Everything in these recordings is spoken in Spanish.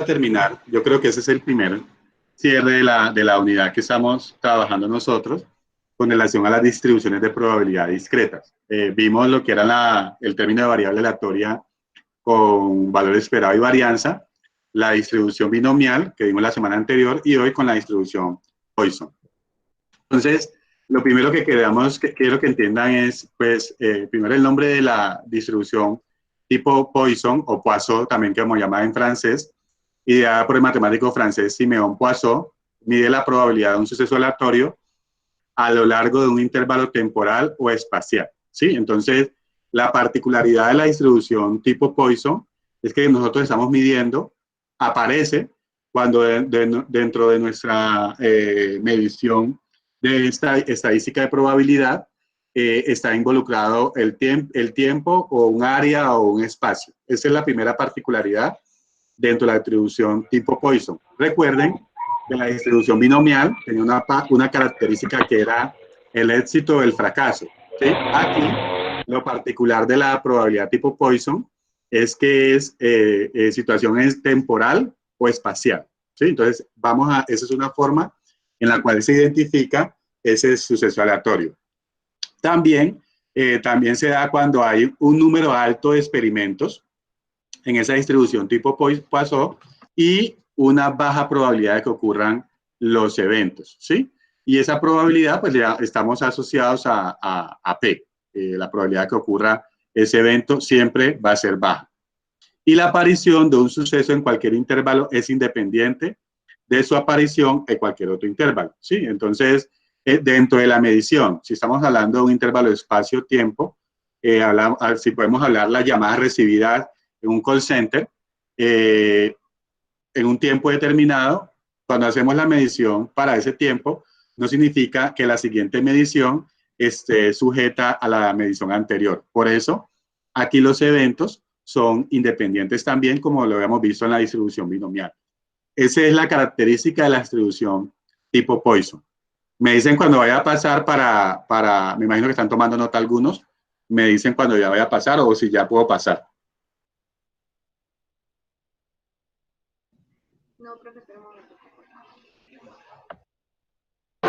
terminar, yo creo que ese es el primer cierre de la unidad que estamos trabajando nosotros con relación a las distribuciones de probabilidad discretas. Vimos lo que era el término de variable aleatoria con valor esperado y varianza, la distribución binomial que vimos la semana anterior y hoy con la distribución Poisson. Entonces, lo primero que quiero que entiendan es, pues, primero el nombre de la distribución tipo Poisson o Poisson, también como llamada en francés, ideada por el matemático francés Siméon Poisson, mide la probabilidad de un suceso aleatorio a lo largo de un intervalo temporal o espacial, ¿sí? Entonces, la particularidad de la distribución tipo Poisson es que nosotros estamos midiendo, aparece cuando dentro de nuestra medición de esta estadística de probabilidad está involucrado el tiempo o un área o un espacio. Esa es la primera particularidad dentro de la distribución tipo Poisson. Recuerden que la distribución binomial tenía una característica que era el éxito o el fracaso, ¿sí? Aquí, lo particular de la probabilidad tipo Poisson es que es situación es temporal o espacial, ¿sí? Entonces, esa es una forma en la cual se identifica ese suceso aleatorio. También se da cuando hay un número alto de experimentos en esa distribución tipo Poisson y una baja probabilidad de que ocurran los eventos, ¿sí? Y esa probabilidad, pues ya estamos asociados a P. La probabilidad de que ocurra ese evento siempre va a ser baja. Y la aparición de un suceso en cualquier intervalo es independiente de su aparición en cualquier otro intervalo, ¿sí? Entonces, dentro de la medición, si estamos hablando de un intervalo de espacio-tiempo, si podemos hablar las llamadas recibidas en un call center, en un tiempo determinado, cuando hacemos la medición para ese tiempo, no significa que la siguiente medición esté sujeta a la medición anterior. Por eso, aquí los eventos son independientes también, como lo habíamos visto en la distribución binomial. Esa es la característica de la distribución tipo Poisson. Me dicen cuando vaya a pasar me imagino que están tomando nota algunos, me dicen cuando ya vaya a pasar o si ya puedo pasar. No, profesor, un momento.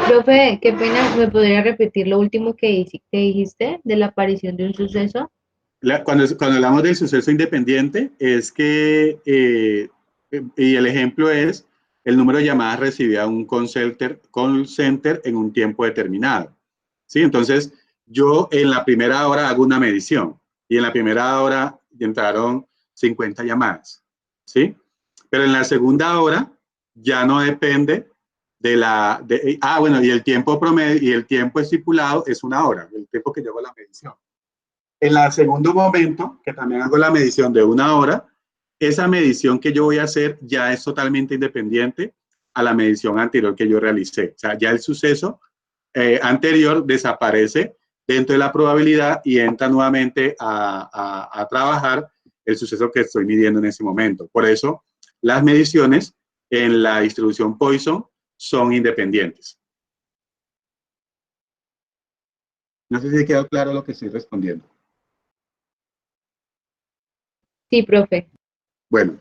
Profe, qué pena, ¿me podría repetir lo último que dijiste de la aparición de un suceso? Cuando hablamos del suceso independiente, es que, y el ejemplo es el número de llamadas recibidas a un call center en un tiempo determinado. ¿Sí? Entonces, yo en la primera hora hago una medición y en la primera hora entraron 50 llamadas. ¿Sí? Pero en la segunda hora ya no depende bueno, y el tiempo promedio y el tiempo estipulado es una hora, el tiempo que yo hago la medición. En el segundo momento, que también hago la medición de una hora, esa medición que yo voy a hacer ya es totalmente independiente a la medición anterior que yo realicé. O sea, ya el suceso anterior desaparece dentro de la probabilidad y entra nuevamente a trabajar el suceso que estoy midiendo en ese momento. Por eso, las mediciones en la distribución Poisson son independientes. No sé si quedó claro lo que estoy respondiendo. Sí, profe. Bueno,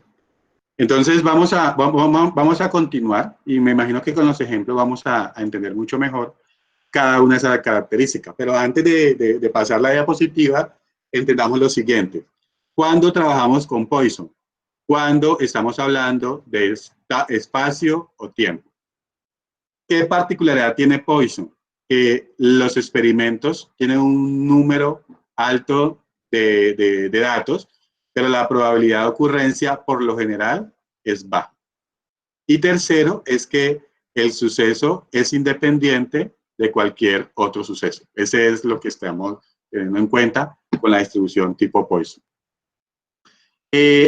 entonces vamos a continuar y me imagino que con los ejemplos vamos a entender mucho mejor cada una de esas características. Pero antes de pasar la diapositiva, entendamos lo siguiente. ¿Cuándo trabajamos con Poisson? Cuando estamos hablando de espacio o tiempo. ¿Qué particularidad tiene Poisson? Que los experimentos tienen un número alto de datos, pero la probabilidad de ocurrencia por lo general es baja. Y tercero es que el suceso es independiente de cualquier otro suceso. Ese es lo que estamos teniendo en cuenta con la distribución tipo Poisson.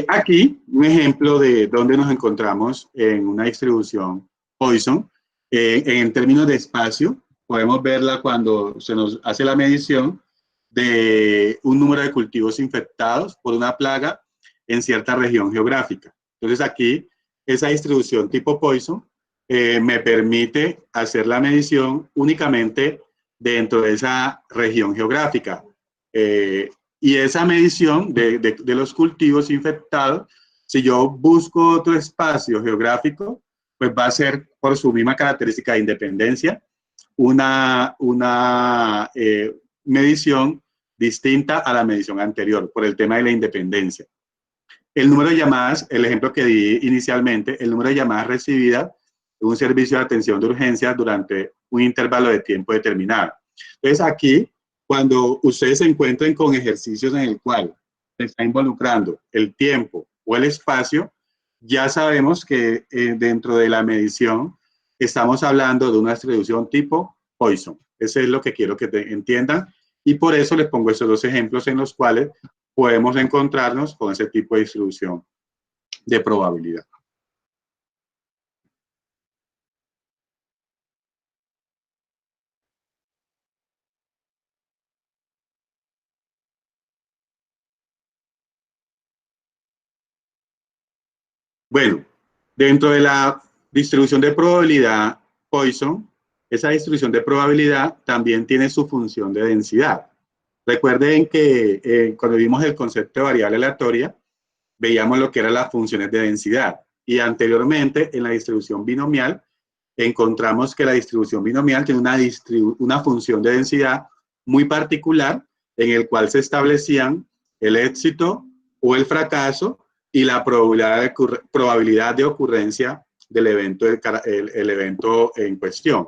Aquí un ejemplo de dónde nos encontramos en una distribución Poisson. En términos de espacio, podemos verla cuando se nos hace la medición de un número de cultivos infectados por una plaga en cierta región geográfica. Entonces aquí, esa distribución tipo Poisson me permite hacer la medición únicamente dentro de esa región geográfica. Y esa medición de los cultivos infectados Si yo busco otro espacio geográfico, pues va a ser por su misma característica de independencia una medición distinta a la medición anterior por el tema de la independencia. El número de llamadas, el ejemplo que di inicialmente, el número de llamadas recibidas de un servicio de atención de urgencia durante un intervalo de tiempo determinado. Entonces aquí, cuando ustedes se encuentren con ejercicios en el cual se está involucrando el tiempo o el espacio, ya sabemos que dentro de la medición estamos hablando de una distribución tipo Poisson. Eso es lo que quiero que entiendan y por eso les pongo estos dos ejemplos en los cuales podemos encontrarnos con ese tipo de distribución de probabilidad. Bueno, dentro de la distribución de probabilidad Poisson, esa distribución de probabilidad también tiene su función de densidad. Recuerden que cuando vimos el concepto de variable aleatoria, veíamos lo que eran las funciones de densidad. Y anteriormente, en la distribución binomial, encontramos que la distribución binomial tiene una función de densidad muy particular en el cual se establecían el éxito o el fracaso y la probabilidad de ocurrencia del evento, el evento en cuestión.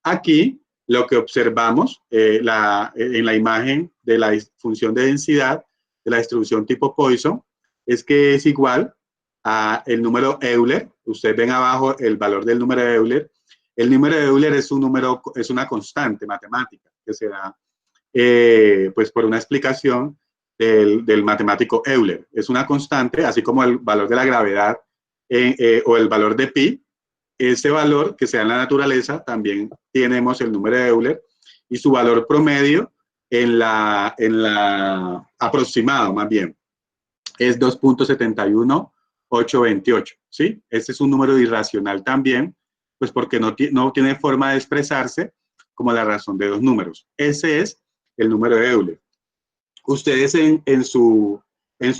Aquí lo que observamos en la imagen de la función de densidad de la distribución tipo Poisson es que es igual a el número Euler. Ustedes ven abajo el valor del número de Euler. El número de Euler es una constante matemática que se da pues por una explicación del matemático Euler. Es una constante, así como el valor de la gravedad o el valor de pi. Este valor que se da en la naturaleza, también tenemos el número de Euler y su valor promedio aproximado más bien, es 2.71828, ¿sí? Este es un número irracional también, pues porque no tiene forma de expresarse como la razón de dos números. Ese es el número de Euler. Ustedes en su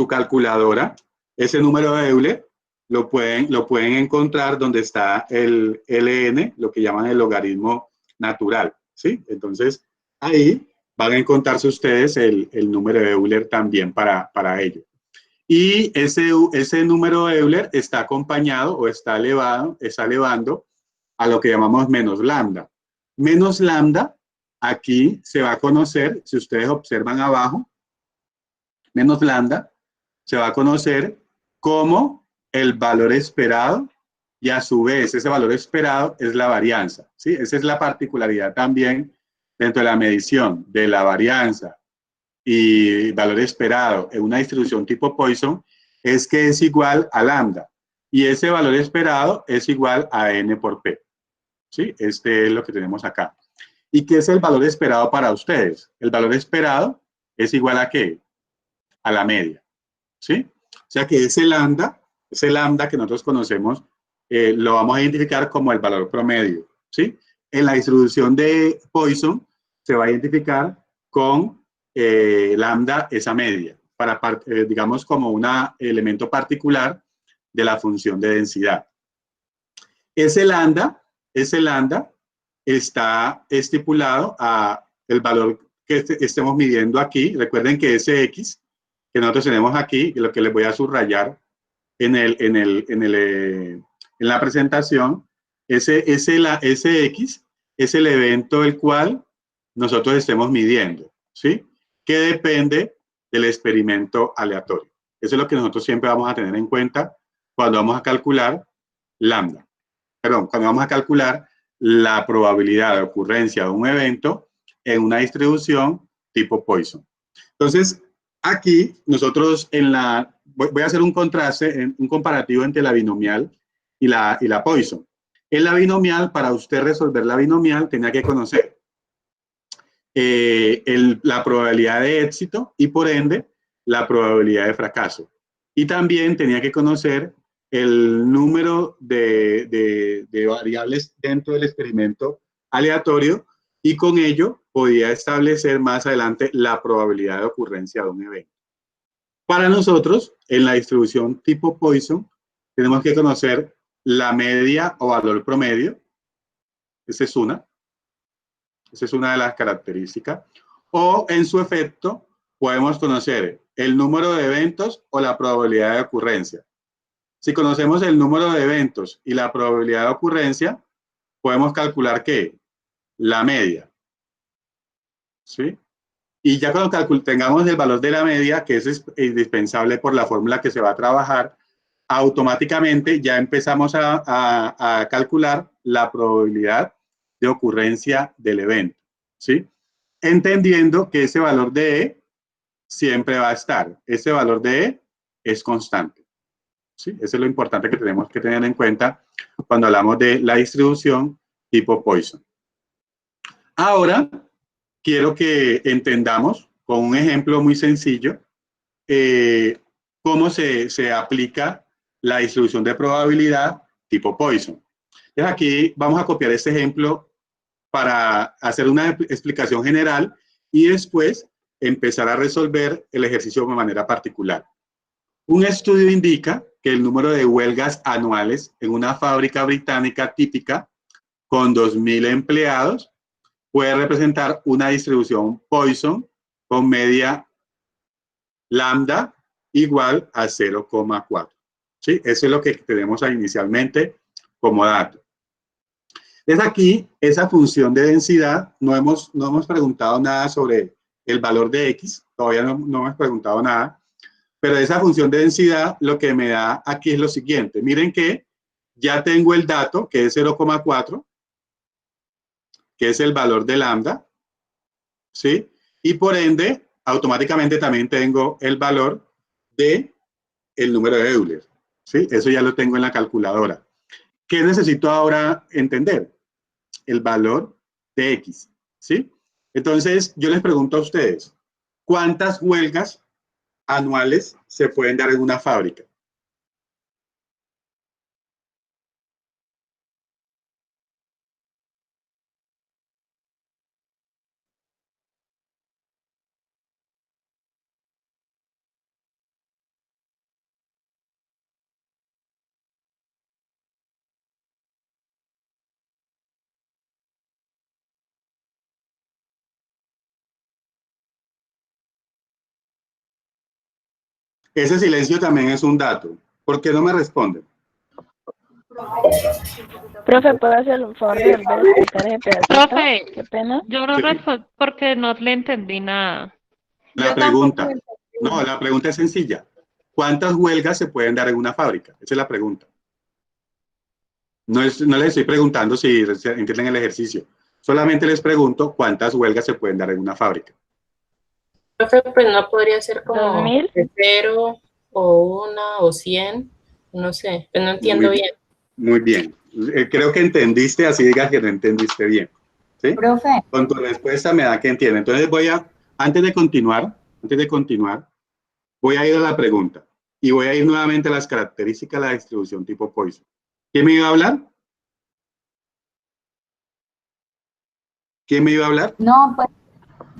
calculadora, ese número de Euler lo pueden encontrar donde está el ln, lo que llaman el logaritmo natural, ¿sí? Entonces, ahí van a encontrarse ustedes el número de Euler también para ello. Y ese número de Euler está acompañado o está elevando a lo que llamamos menos lambda. Menos lambda, aquí se va a conocer, si ustedes observan abajo, menos lambda, se va a conocer como el valor esperado y a su vez ese valor esperado es la varianza, ¿sí? Esa es la particularidad también dentro de la medición de la varianza y valor esperado en una distribución tipo Poisson es que es igual a lambda y ese valor esperado es igual a n por p, ¿sí? Este es lo que tenemos acá. ¿Y qué es el valor esperado para ustedes? El valor esperado es igual a ¿qué? A la media, ¿sí? O sea que ese lambda que nosotros conocemos, lo vamos a identificar como el valor promedio, ¿sí? En la distribución de Poisson se va a identificar con lambda esa media, digamos como un elemento particular de la función de densidad. Ese lambda está estipulado a el valor que estemos midiendo aquí. Recuerden que ese x que nosotros tenemos aquí, lo que les voy a subrayar en la presentación, ese x es el evento el cual nosotros estemos midiendo, ¿sí? Que depende del experimento aleatorio. Eso es lo que nosotros siempre vamos a tener en cuenta cuando vamos a calcular lambda. Perdón, cuando vamos a calcular la probabilidad de ocurrencia de un evento en una distribución tipo Poisson. Entonces, aquí nosotros voy a hacer un contraste, un comparativo entre la binomial y la Poisson. En la binomial, para usted resolver la binomial, tenía que conocer la probabilidad de éxito y por ende la probabilidad de fracaso. Y también tenía que conocer el número de variables dentro del experimento aleatorio y con ello podía establecer más adelante la probabilidad de ocurrencia de un evento. Para nosotros, en la distribución tipo Poisson, tenemos que conocer la media o valor promedio. Esa es una. Esa es una de las características. O en su efecto, podemos conocer el número de eventos o la probabilidad de ocurrencia. Si conocemos el número de eventos y la probabilidad de ocurrencia, podemos calcular ¿qué? La media. ¿Sí? Y ya cuando tengamos el valor de la media, que es indispensable por la fórmula que se va a trabajar, automáticamente ya empezamos a calcular la probabilidad de ocurrencia del evento. ¿Sí? Entendiendo que ese valor de E siempre va a estar. Ese valor de E es constante. ¿Sí? Eso es lo importante que tenemos que tener en cuenta cuando hablamos de la distribución tipo Poisson. Ahora, quiero que entendamos con un ejemplo muy sencillo cómo se aplica la distribución de probabilidad tipo Poisson. Entonces aquí vamos a copiar este ejemplo para hacer una explicación general y después empezar a resolver el ejercicio de manera particular. Un estudio indica que el número de huelgas anuales en una fábrica británica típica con 2.000 empleados puede representar una distribución Poisson con media lambda igual a 0,4. ¿Sí? Eso es lo que tenemos inicialmente como dato. Es aquí, esa función de densidad, no hemos preguntado nada sobre el valor de X, todavía no hemos preguntado nada, pero esa función de densidad lo que me da aquí es lo siguiente. Miren que ya tengo el dato, que es 0,4, que es el valor de lambda, ¿sí? Y por ende, automáticamente también tengo el valor de el número de Euler, ¿sí? Eso ya lo tengo en la calculadora. ¿Qué necesito ahora entender? El valor de X, ¿sí? Entonces, yo les pregunto a ustedes, ¿cuántas huelgas anuales se pueden dar en una fábrica? Ese silencio también es un dato. ¿Por qué no me responden? Profe, ¿puedo hacer un favor de volver a explicar ese pedacito? Profe, Qué pena. yo no Sí. respondo porque no le entendí nada. La pregunta, no, la pregunta es sencilla. ¿Cuántas huelgas se pueden dar en una fábrica? Esa es la pregunta. No les estoy preguntando si entienden el ejercicio. Solamente les pregunto cuántas huelgas se pueden dar en una fábrica. Profe, pues no podría ser como 2000. de 0 o 1 o 100, no sé, pues no entiendo bien. Muy bien. Creo que entendiste, así digas que no entendiste bien. ¿Sí? Profe. Con tu respuesta me da que entiende. Entonces antes de continuar, voy a ir a la pregunta y voy a ir nuevamente a las características de la distribución tipo Poisson. ¿Quién me iba a hablar? ¿Quién me iba a hablar? No, pues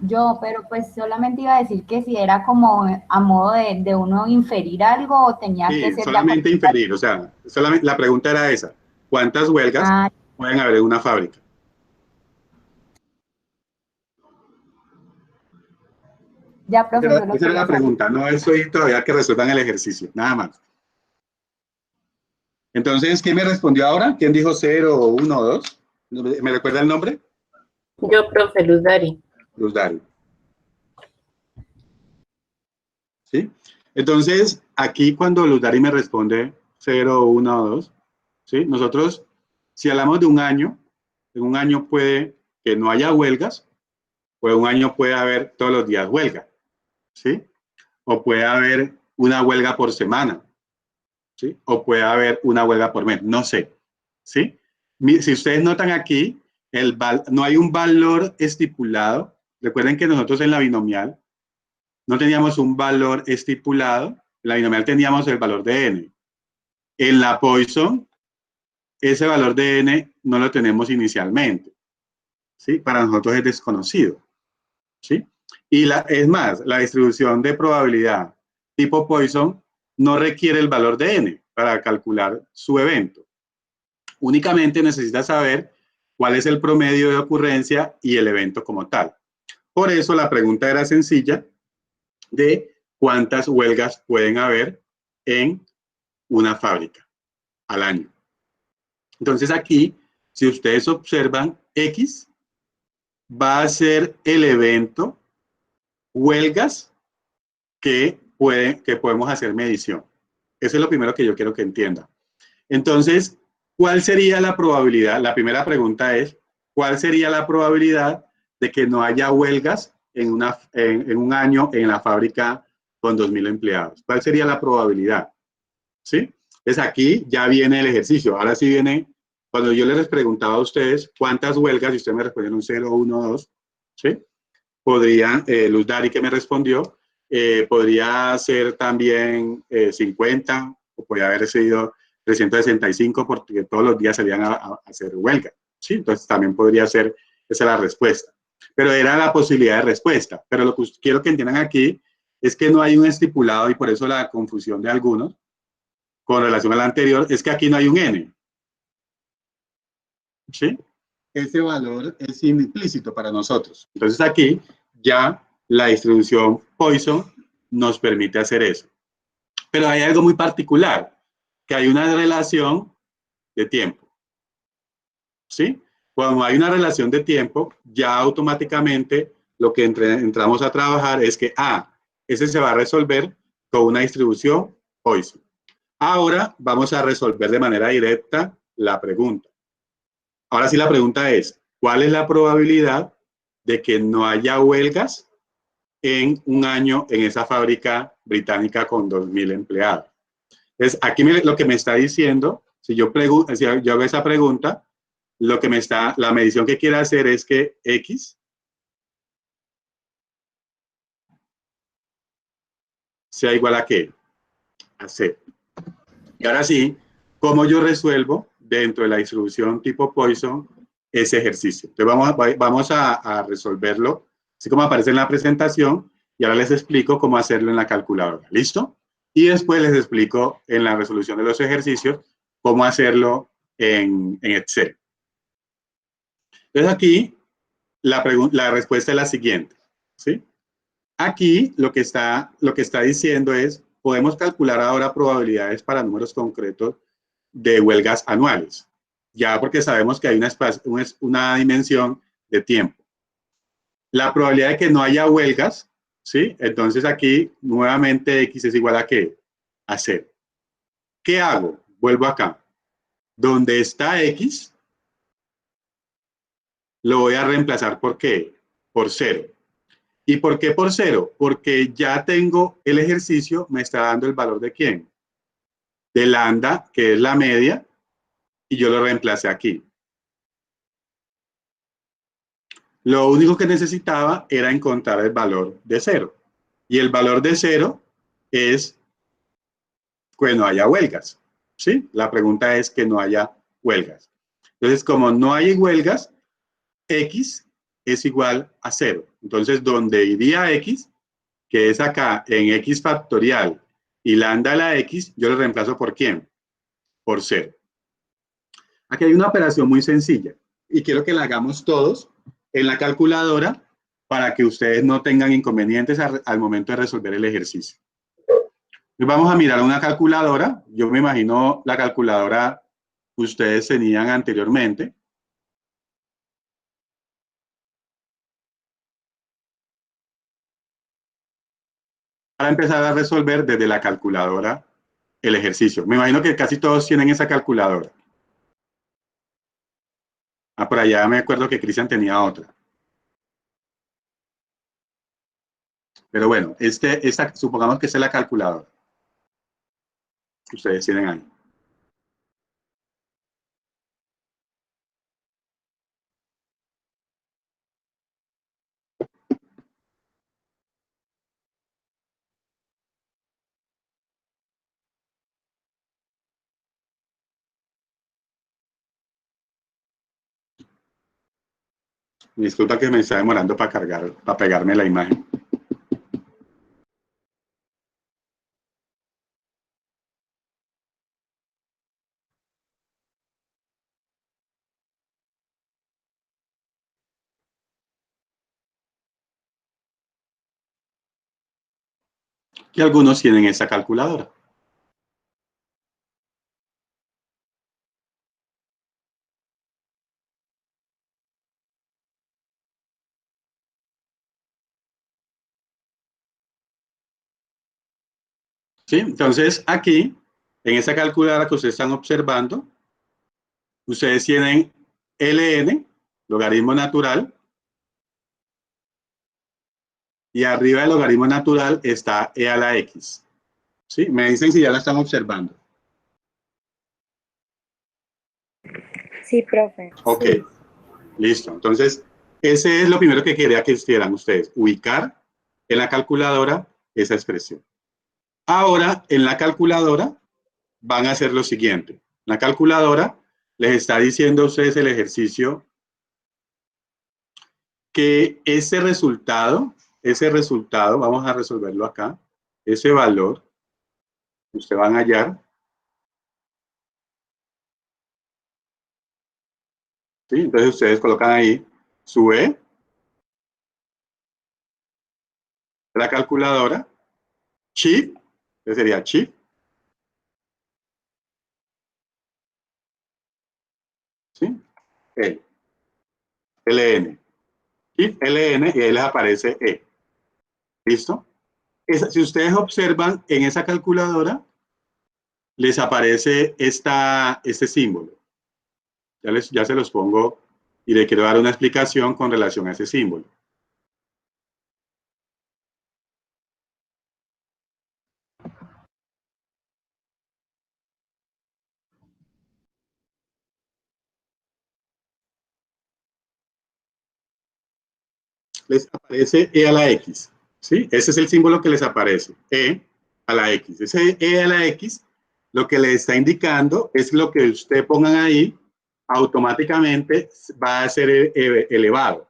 yo, pero pues solamente iba a decir que si era como a modo de uno inferir algo o tenía que Sí, ser solamente inferir, o sea, solamente, la pregunta era esa. ¿Cuántas huelgas pueden haber en una fábrica? Ya, profe, solo Esa era la pregunta, no estoy todavía que resuelvan el ejercicio, nada más. Entonces, ¿quién me respondió ahora? ¿Quién dijo 0, 1 o 2? ¿Me recuerda el nombre? Yo, profe Luz Dari. Luz Dari. ¿Sí? Entonces, aquí cuando Luz Dari me responde 0, 1 o 2, ¿sí? Nosotros, si hablamos de un año, en un año puede que no haya huelgas, o en un año puede haber todos los días huelga, ¿sí? O puede haber una huelga por semana, ¿sí? O puede haber una huelga por mes, no sé, ¿sí? Si ustedes notan aquí, no hay un valor estipulado. Recuerden que nosotros en la binomial no teníamos un valor estipulado, en la binomial teníamos el valor de n. En la Poisson, ese valor de n no lo tenemos inicialmente, ¿sí? Para nosotros es desconocido, ¿sí? Y es más, la distribución de probabilidad tipo Poisson no requiere el valor de n para calcular su evento. Únicamente necesita saber cuál es el promedio de ocurrencia y el evento como tal. Por eso la pregunta era sencilla de cuántas huelgas pueden haber en una fábrica al año. Entonces aquí, si ustedes observan, X va a ser el evento huelgas que podemos hacer medición. Eso es lo primero que yo quiero que entiendan. Entonces, ¿cuál sería la probabilidad? La primera pregunta es, ¿cuál sería la probabilidad de que no haya huelgas en un año en la fábrica con 2.000 empleados? ¿Cuál sería la probabilidad? ¿Sí? Entonces aquí ya viene el ejercicio. Ahora sí viene, cuando yo les preguntaba a ustedes cuántas huelgas, y ustedes me respondieron un 0, 1, 2, ¿sí? Podría, Luz Dari que me respondió, podría ser también 50, o podría haber sido 365 porque todos los días salían a hacer huelga, ¿sí? Entonces también podría ser, esa es la respuesta. Pero era la posibilidad de respuesta. Pero lo que quiero que entiendan aquí es que no hay un estipulado y por eso la confusión de algunos con relación a la anterior es que aquí no hay un n, ¿sí? Ese valor es implícito para nosotros. Entonces aquí ya la distribución Poisson nos permite hacer eso. Pero hay algo muy particular, que hay una relación de tiempo. ¿Sí? Cuando hay una relación de tiempo, ya automáticamente lo que entramos a trabajar es que, ese se va a resolver con una distribución Poisson. Ahora vamos a resolver de manera directa la pregunta. Ahora sí la pregunta es, ¿cuál es la probabilidad de que no haya huelgas en un año en esa fábrica británica con 2.000 empleados? Entonces, aquí lo que me está diciendo, si yo hago esa pregunta, la medición que quiere hacer es que X sea igual a ¿qué? A 0. Y ahora sí, ¿cómo yo resuelvo dentro de la distribución tipo Poisson ese ejercicio? Entonces vamos a resolverlo, así como aparece en la presentación, y ahora les explico cómo hacerlo en la calculadora. ¿Listo? Y después les explico en la resolución de los ejercicios cómo hacerlo en Excel. Entonces aquí la respuesta es la siguiente, ¿sí? Aquí lo que está diciendo es, podemos calcular ahora probabilidades para números concretos de huelgas anuales, ya porque sabemos que hay una dimensión de tiempo. La probabilidad de que no haya huelgas, ¿sí? Entonces aquí nuevamente X es igual a ¿qué? A 0. ¿Qué hago? Vuelvo acá. Donde está X, lo voy a reemplazar ¿por qué? Por 0. ¿Y por qué por 0? Porque ya tengo el ejercicio, me está dando el valor de ¿quién? De lambda, que es la media, y yo lo reemplacé aquí. Lo único que necesitaba era encontrar el valor de 0. Y el valor de 0 es que no haya huelgas, ¿sí? La pregunta es que no haya huelgas. Entonces, como no hay huelgas, X es igual a 0. Entonces, donde iría X, que es acá en X factorial, y lambda a la X, yo lo reemplazo ¿por quién? Por 0. Aquí hay una operación muy sencilla y quiero que la hagamos todos en la calculadora para que ustedes no tengan inconvenientes al momento de resolver el ejercicio. Vamos a mirar una calculadora. Yo me imagino la calculadora que ustedes tenían anteriormente. Para empezar a resolver desde la calculadora el ejercicio. Me imagino que casi todos tienen esa calculadora. Por allá me acuerdo que Cristian tenía otra. Pero bueno, supongamos que esta es la calculadora que ustedes tienen ahí. Disculpa que me está demorando para cargar, para pegarme la imagen. Y algunos tienen esa calculadora. ¿Sí? Entonces, aquí, en esa calculadora que ustedes están observando, ustedes tienen ln, logaritmo natural, y arriba del logaritmo natural está e a la x. ¿Sí? Me dicen si ya la están observando. Sí, profe. Ok, Sí. listo. Entonces, ese es lo primero que quería que hicieran ustedes, ubicar en la calculadora esa expresión. Ahora, en la calculadora van a hacer lo siguiente. La calculadora les está diciendo a ustedes el ejercicio que ese resultado, vamos a resolverlo acá, ese valor que ustedes van a hallar, ¿sí? Entonces ustedes colocan ahí su E, la calculadora, chip, que sería chip, ¿sí? E, LN, chip, LN, y ahí les aparece E. ¿Listo? Si ustedes observan en esa calculadora, les aparece este símbolo. Ya se los pongo y le quiero dar una explicación con relación a ese símbolo. Les aparece E a la X, ¿sí? Ese es el símbolo que les aparece, E a la X. Ese E a la X, lo que le está indicando es lo que usted pongan ahí, automáticamente va a ser elevado,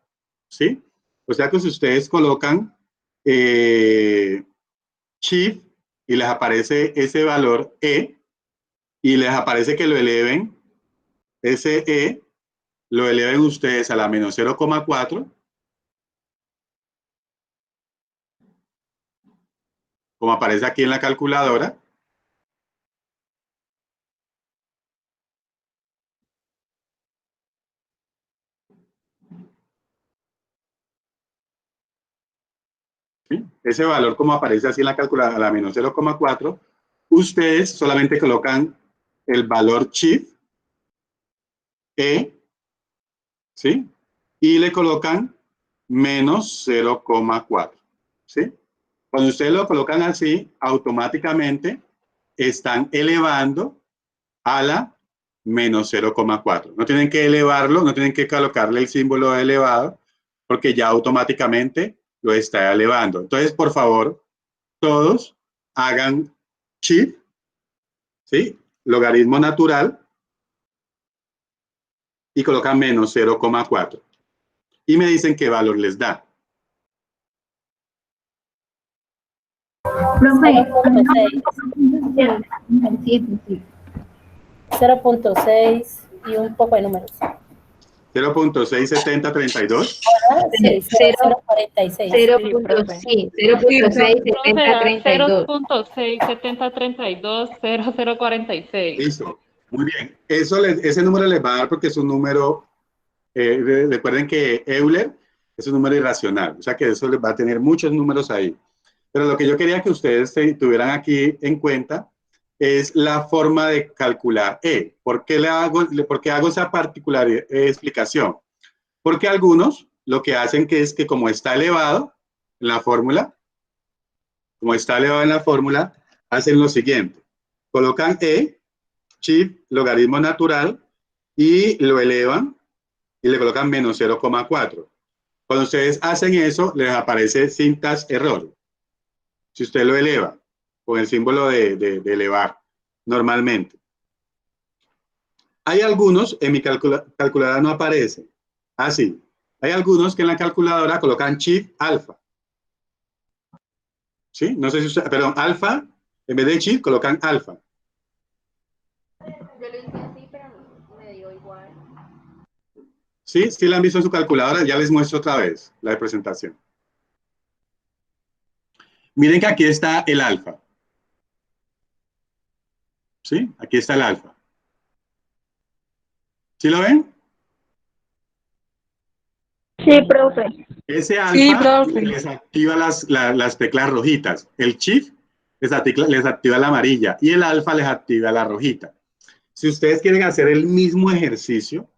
¿sí? O sea que si ustedes colocan Shift y les aparece ese valor E, y les aparece que lo eleven, ese E, lo eleven ustedes a la menos 0,4, como aparece aquí en la calculadora. ¿Sí? Ese valor, como aparece así en la calculadora, a la menos 0,4, ustedes solamente colocan el valor shift, E, ¿sí? Y le colocan menos 0,4, ¿sí? Cuando ustedes lo colocan así, automáticamente están elevando a la menos 0,4. No tienen que elevarlo, no tienen que colocarle el símbolo de elevado, porque ya automáticamente lo está elevando. Entonces, por favor, todos hagan shift, ¿sí? Logaritmo natural, y colocan menos 0,4. Y me dicen qué valor les da. Profe, 0.6. sí. 0.6 y un poco de números. 0.67032. Sí, Cero- 0.46. 0.67032. 0.67032 Listo. Muy bien. Ese número les va a dar porque es un número, recuerden que Euler es un número irracional, o sea que eso les va a tener muchos números ahí. Pero lo que yo quería que ustedes tuvieran aquí en cuenta es la forma de calcular E. ¿Por qué hago esa particular explicación? Porque algunos lo que hacen es que como está elevado en la fórmula, hacen lo siguiente. Colocan E, chip, logaritmo natural, y lo elevan y le colocan menos 0,4. Cuando ustedes hacen eso, les aparece sintax error. Si usted lo eleva con el símbolo de elevar normalmente. Hay algunos, en mi calculadora no aparece. Así. Hay algunos que en la calculadora colocan chip alfa. ¿Sí? No sé si usted, perdón, alfa, en vez de chip colocan alfa. Yo lo hice así, pero no me dio igual. ¿Sí? ¿Sí la han visto en su calculadora? Ya les muestro otra vez la de presentación. Miren que aquí está el alfa. ¿Sí? Aquí está el alfa. ¿Sí lo ven? Sí, profe. Ese Sí, alfa profe. les activa las teclas rojitas. El shift les activa la amarilla y el alfa les activa la rojita. Si ustedes quieren hacer el mismo ejercicio,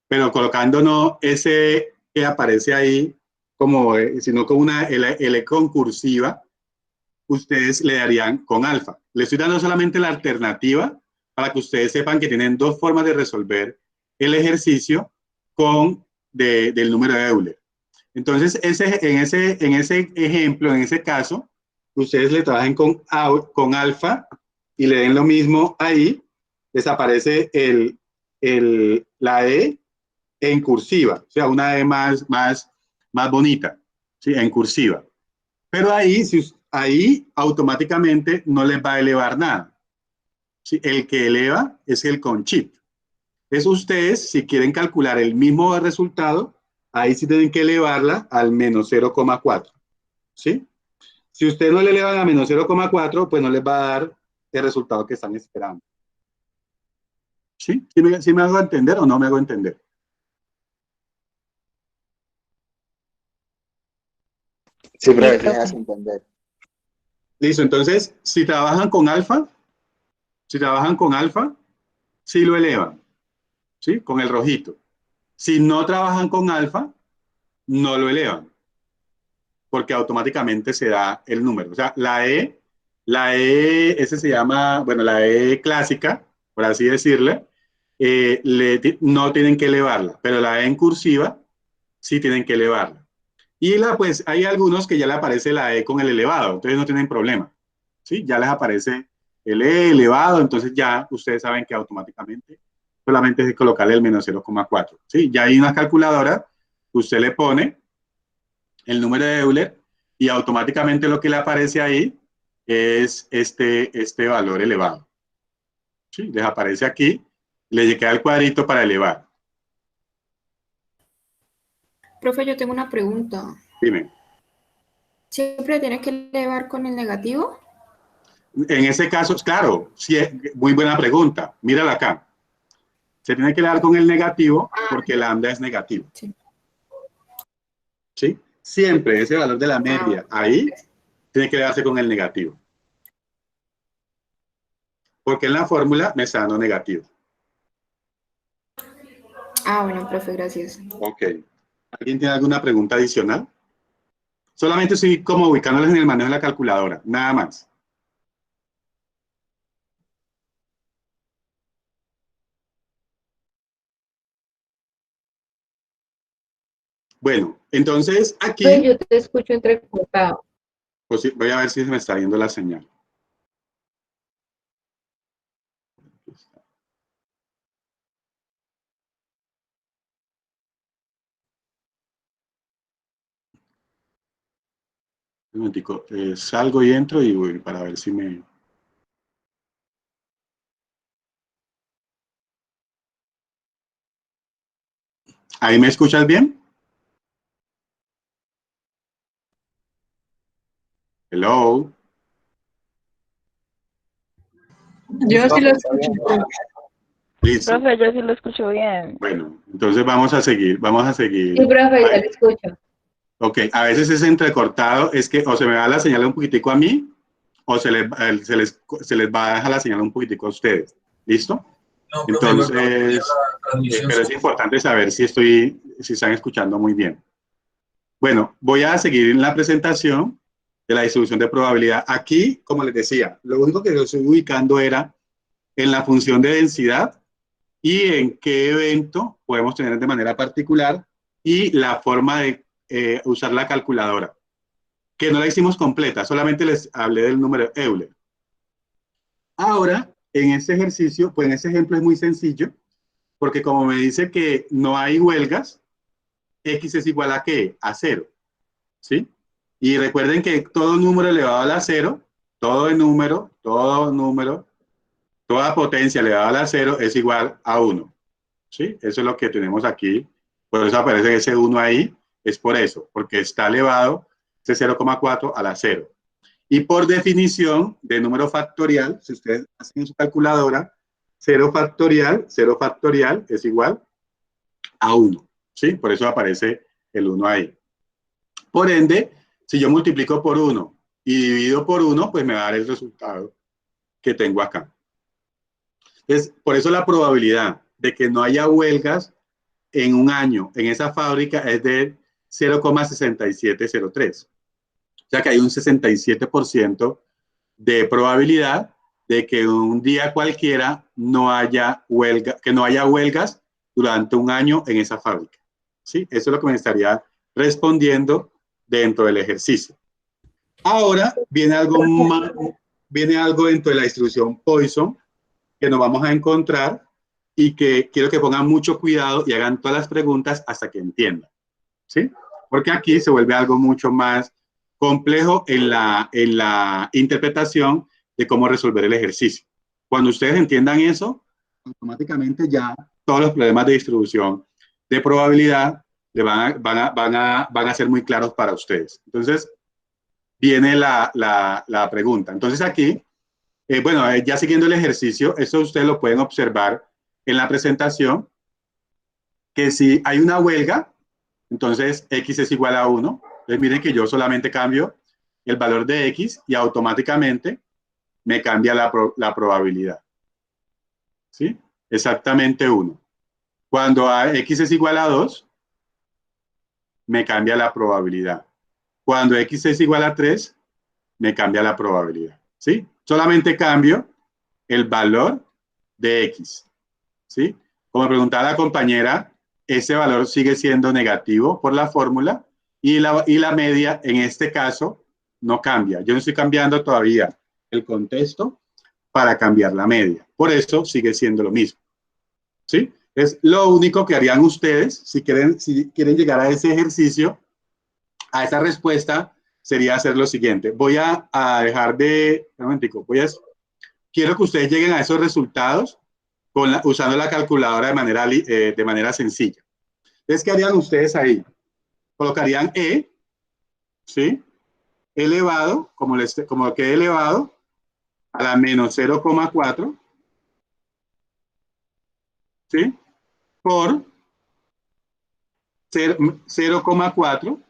pero colocando no ese que aparece ahí, como, sino con una L concursiva, ustedes le darían con alfa. Les estoy dando solamente la alternativa para que ustedes sepan que tienen dos formas de resolver el ejercicio del número de Euler. Entonces, en ese ejemplo, en ese caso, ustedes le trabajen con alfa y le den lo mismo ahí, les aparece la E en cursiva, o sea, una E más bonita, ¿sí? En cursiva. Pero ahí automáticamente no les va a elevar nada. ¿Sí? El que eleva es el con chip. Es ustedes, si quieren calcular el mismo resultado, ahí sí tienen que elevarla al menos 0,4. ¿Sí? Si ustedes no le elevan a menos 0,4, pues no les va a dar el resultado que están esperando. ¿Sí? ¿Sí me hago entender o no me hago entender? Sí, profe, sí me hace entender. Listo, entonces, si trabajan con alfa, sí lo elevan, ¿sí? Con el rojito. Si no trabajan con alfa, no lo elevan, porque automáticamente se da el número. O sea, ese se llama, bueno, la E clásica, por así decirle, no tienen que elevarla, pero la E en cursiva sí tienen que elevarla. Y pues hay algunos que ya le aparece la E con el elevado, entonces no tienen problema. ¿Sí? Ya les aparece el E elevado, entonces ya ustedes saben que automáticamente solamente es colocarle el menos 0,4. ¿Sí? Ya hay una calculadora que usted le pone el número de Euler y automáticamente lo que le aparece ahí es este valor elevado. ¿Sí? Les aparece aquí, le queda el cuadrito para elevar. Profe, yo tengo una pregunta. Dime. ¿Siempre tiene que elevar con el negativo? En ese caso, claro, sí, muy buena pregunta. Mírala acá. Se tiene que elevar con el negativo porque lambda es negativo. Sí. ¿Sí? Siempre ese valor de la media ahí tiene que elevarse con el negativo. Porque en la fórmula me está dando negativo. Bueno, profe, gracias. Ok. ¿Alguien tiene alguna pregunta adicional? Solamente estoy como ubicándoles en el manejo de la calculadora, nada más. Bueno, entonces aquí Pues yo te escucho entrecortado. pues, voy a ver si se me está viendo la señal. Un momentico, salgo y entro y voy para ver si me... ¿Ahí me escuchas bien? Hello. Yo sí lo Está bien, escucho. profe. Listo. Profe, yo sí lo escucho bien. Bueno, entonces vamos a seguir. Sí, profe, ya le escucho. Ok, a veces es entrecortado, es que o se me va la señal un poquitico a mí, o se les va a dejar la señal un poquitico a ustedes. ¿Listo? No, profe, Entonces, pero es importante saber si están escuchando muy bien. Bueno, voy a seguir en la presentación de la distribución de probabilidad. Aquí, como les decía, lo único que yo estoy ubicando era en la función de densidad y en qué evento podemos tener de manera particular y la forma de usar la calculadora, que no la hicimos completa, solamente les hablé del número Euler. Ahora, en este ejercicio, pues en este ejemplo es muy sencillo, porque como me dice que no hay huelgas, X es igual a ¿qué? A 0, ¿sí? Y recuerden que todo número elevado a la 0, todo número, toda potencia elevada a la 0 es igual a 1, ¿sí? Eso es lo que tenemos aquí. Por eso aparece ese 1 ahí, es por eso, porque está elevado, este 0,4 a la 0. Y por definición de número factorial, si ustedes hacen en su calculadora, 0 factorial es igual a 1, ¿sí? Por eso aparece el 1 ahí. Por ende, si yo multiplico por 1 y divido por 1, pues me va a dar el resultado que tengo acá. Entonces, por eso la probabilidad de que no haya huelgas en un año en esa fábrica es de 0,6703. O sea que hay un 67% de probabilidad de que un día cualquiera no haya huelga, que no haya huelgas durante un año en esa fábrica. ¿Sí? Eso es lo que me estaría respondiendo dentro del ejercicio. Ahora viene algo dentro de la distribución Poisson que nos vamos a encontrar y que quiero que pongan mucho cuidado y hagan todas las preguntas hasta que entiendan. ¿Sí? Porque aquí se vuelve algo mucho más complejo en la interpretación de cómo resolver el ejercicio. Cuando ustedes entiendan eso, automáticamente ya todos los problemas de distribución de probabilidad van a ser muy claros para ustedes. Entonces, viene la pregunta. Entonces aquí, bueno, ya siguiendo el ejercicio, eso ustedes lo pueden observar en la presentación, que si hay una huelga, entonces X es igual a 1. Entonces miren que yo solamente cambio el valor de X y automáticamente me cambia la probabilidad. ¿Sí? Exactamente 1. Cuando X es igual a 2, me cambia la probabilidad. Cuando X es igual a 3, me cambia la probabilidad. ¿Sí? Solamente cambio el valor de X. ¿Sí? Como preguntaba la compañera, ese valor sigue siendo negativo por la fórmula y la media en este caso no cambia. Yo no estoy cambiando todavía el contexto para cambiar la media. Por eso sigue siendo lo mismo. ¿Sí? Es lo único que harían ustedes si quieren llegar a ese ejercicio, a esa respuesta, sería hacer lo siguiente. Voy a dejar de... Un momentico, quiero que ustedes lleguen a esos resultados usando la calculadora de manera sencilla. Entonces, ¿qué harían ustedes ahí? Colocarían E, ¿sí? Elevado, como que elevado, a la menos 0,4, ¿sí? Por 0,4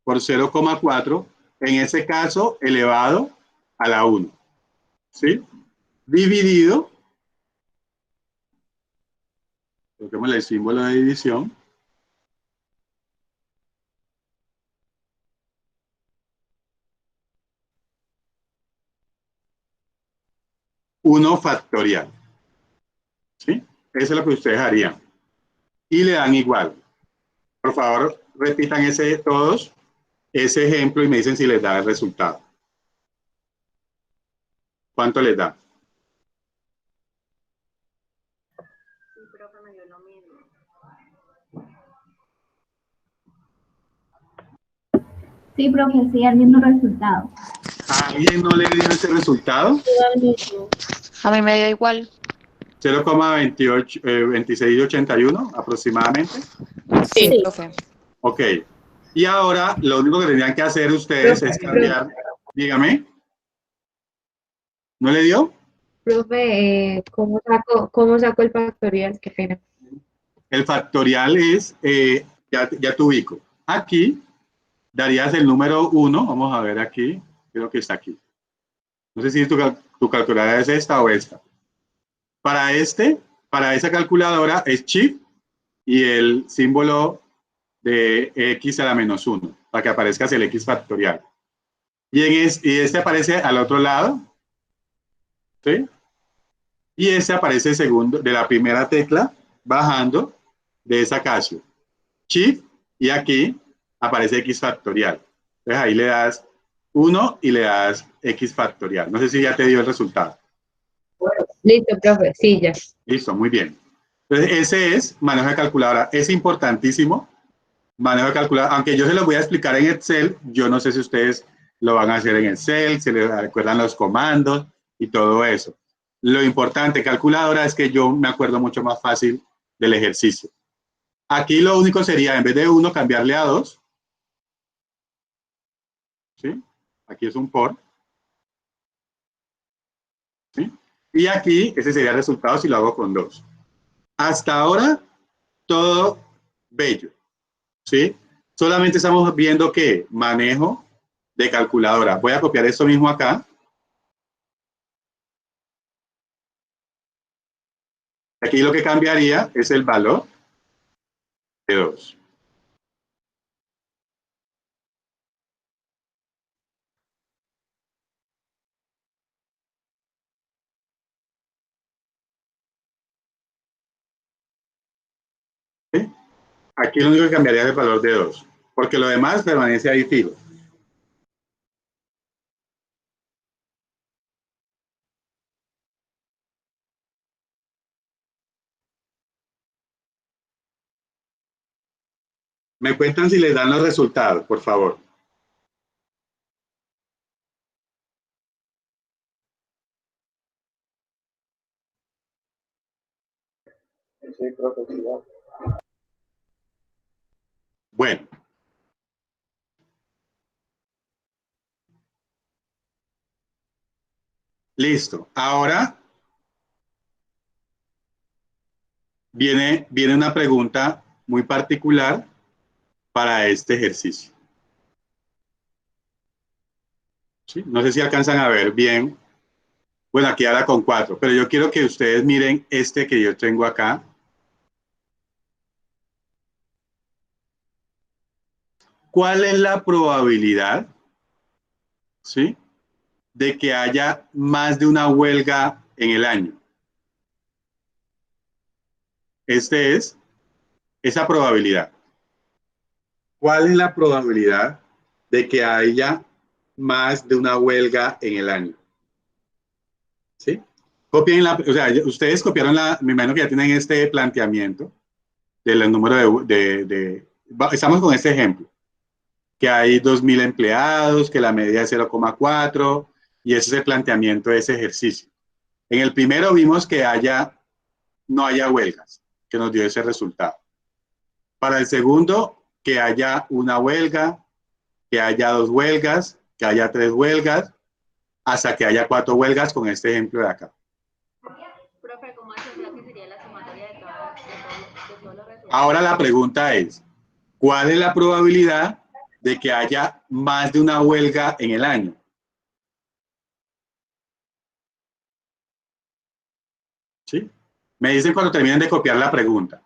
por 0,4, en ese caso elevado a la 1, ¿sí? Dividido, coloquemos el símbolo de división, uno factorial, ¿sí? Eso es lo que ustedes harían. Y le dan igual. Por favor, repitan todos ese ejemplo y me dicen si les da el resultado. ¿Cuánto les da? Sí, profe, me dio lo mismo. Sí, profe, sí, el mismo resultado. ¿A alguien no le dio ese resultado? A mí me dio igual. 0,2681 aproximadamente. Sí. profe. Ok. Y ahora lo único que tendrían que hacer ustedes es cambiar. Dígame. ¿No le dio? Profe, ¿cómo saco el factorial? Qué pena. El factorial es, ya te ubico. Aquí darías el número 1. Vamos a ver aquí. Creo que está aquí. No sé si tu calculadora es esta o esta. Para esa calculadora es Shift y el símbolo de X a la menos 1, para que aparezca el X factorial. Y este aparece al otro lado, ¿sí? Y este aparece segundo, de la primera tecla, bajando de esa Casio. Shift, y aquí aparece X factorial. Entonces ahí le das 1 y le das X factorial. No sé si ya te dio el resultado. Listo, profe, sí, ya. Listo, muy bien. Entonces ese es manejo de calculadora. Es importantísimo manejo de calculadora. Aunque yo se los voy a explicar en Excel, yo no sé si ustedes lo van a hacer en Excel, si les recuerdan los comandos. y todo eso. Lo importante, calculadora, es que yo me acuerdo mucho más fácil del ejercicio. Aquí lo único sería, en vez de 1, cambiarle a 2. ¿Sí? Aquí es un por. ¿Sí? Y aquí, ese sería el resultado si lo hago con 2. Hasta ahora, todo bello. ¿Sí? Solamente estamos viendo que manejo de calculadora. Voy a copiar esto mismo acá. Aquí lo que cambiaría es el valor de 2. ¿Sí? Aquí lo único que cambiaría es el valor de 2, porque lo demás permanece ahí fijo. Me cuentan si les dan los resultados, por favor. Sí, profe, sí, va. Bueno. Listo. Ahora viene una pregunta muy particular para este ejercicio. ¿Sí? No sé si alcanzan a ver bien. Bueno, aquí ahora con 4, pero yo quiero que ustedes miren este que yo tengo acá. ¿Cuál es la probabilidad, ¿sí?, de que haya más de una huelga en el año? Este es esa probabilidad. ¿Cuál es la probabilidad de que haya más de una huelga en el año? ¿Sí? Copien o sea, ustedes copiaron me imagino que ya tienen este planteamiento del número estamos con este ejemplo, que hay 2.000 empleados, que la media es 0,4, y ese es el planteamiento de ese ejercicio. En el primero vimos que no haya huelgas, que nos dio ese resultado. Para el segundo, que haya una huelga, que haya 2 huelgas, que haya 3 huelgas, hasta que haya 4 huelgas con este ejemplo de acá. Profe, ¿cómo hace que sería la sumatoria de todos los resultados? Ahora la pregunta es, ¿cuál es la probabilidad de que haya más de una huelga en el año? ¿Sí? Me dicen cuando terminen de copiar la pregunta.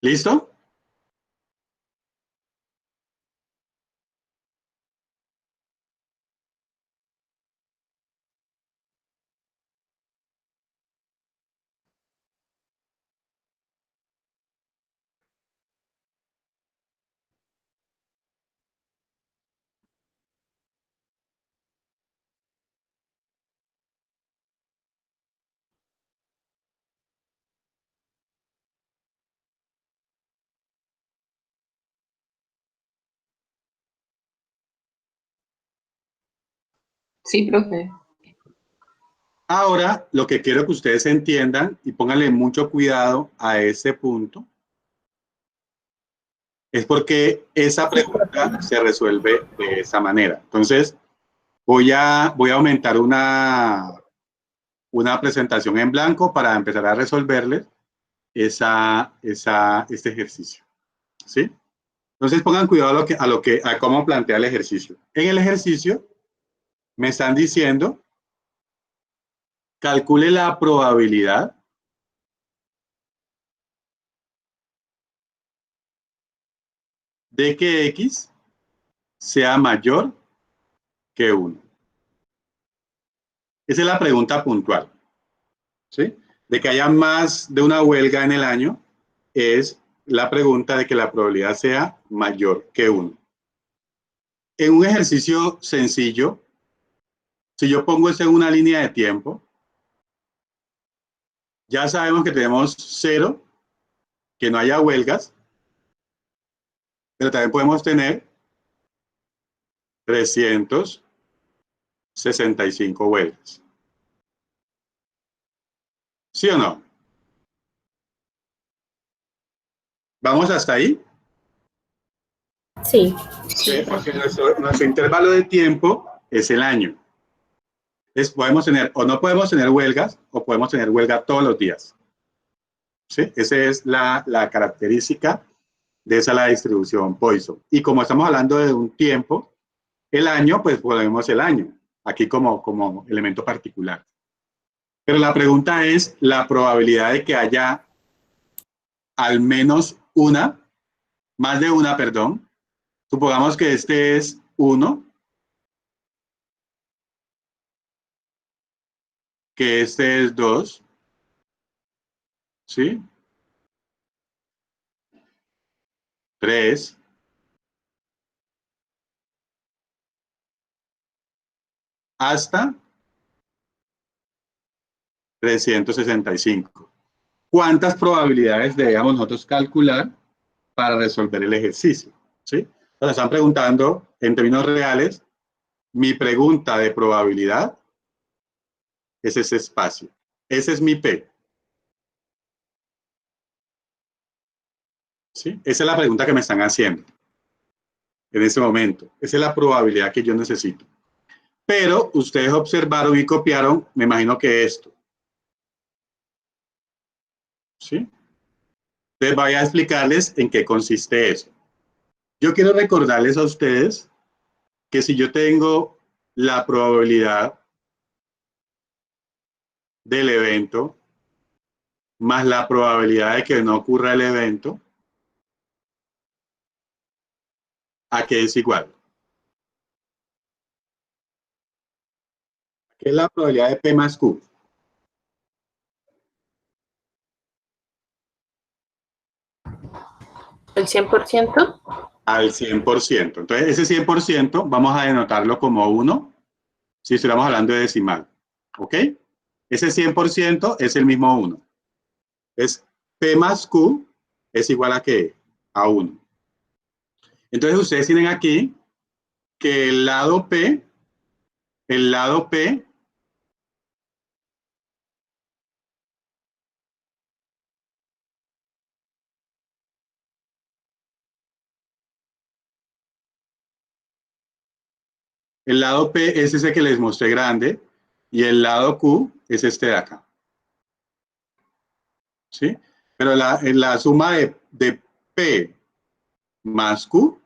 ¿Listo? Sí, profe. Ahora, lo que quiero que ustedes entiendan y pónganle mucho cuidado a ese punto es porque esa pregunta se resuelve de esa manera. Entonces, voy a aumentar una presentación en blanco para empezar a resolverles este ejercicio. ¿Sí? Entonces, pongan cuidado a cómo plantea el ejercicio. En el ejercicio, me están diciendo, calcule la probabilidad de que X sea mayor que 1. Esa es la pregunta puntual. ¿Sí? De que haya más de una huelga en el año es la pregunta de que la probabilidad sea mayor que 1. En un ejercicio sencillo, si yo pongo eso en una línea de tiempo, ya sabemos que tenemos 0, que no haya huelgas, pero también podemos tener 365 huelgas. ¿Sí o no? ¿Vamos hasta ahí? Sí. Porque nuestro intervalo de tiempo es el año. Entonces podemos tener o no podemos tener huelgas o podemos tener huelga todos los días. ¿Sí? Esa es la característica de esa la distribución Poisson. Y como estamos hablando de un tiempo, el año, pues ponemos el año aquí como elemento particular. Pero la pregunta es la probabilidad de que haya al menos una, más de una, perdón. Supongamos que este es 1, que este es 2, ¿sí? 3, hasta 365. ¿Cuántas probabilidades debemos nosotros calcular para resolver el ejercicio? ¿Sí? Entonces están preguntando en términos reales, mi pregunta de probabilidad es ese espacio. Ese es mi P. ¿Sí? Esa es la pregunta que me están haciendo en ese momento. Esa es la probabilidad que yo necesito. Pero ustedes observaron y copiaron, me imagino que esto. ¿Sí? Entonces voy a explicarles en qué consiste eso. Yo quiero recordarles a ustedes que si yo tengo la probabilidad del evento más la probabilidad de que no ocurra el evento, ¿a qué es igual? ¿Qué es la probabilidad de P más Q? ¿El 100%? Al 100%. Entonces, ese 100% vamos a denotarlo como 1 si estuviéramos hablando de decimal. ¿Ok? Ese 100% es el mismo 1. Es P más Q es igual a ¿qué? A 1. Entonces, ustedes tienen aquí que el lado P el lado P es ese que les mostré grande y el lado Q es este de acá. ¿Sí? Pero la suma de P más Q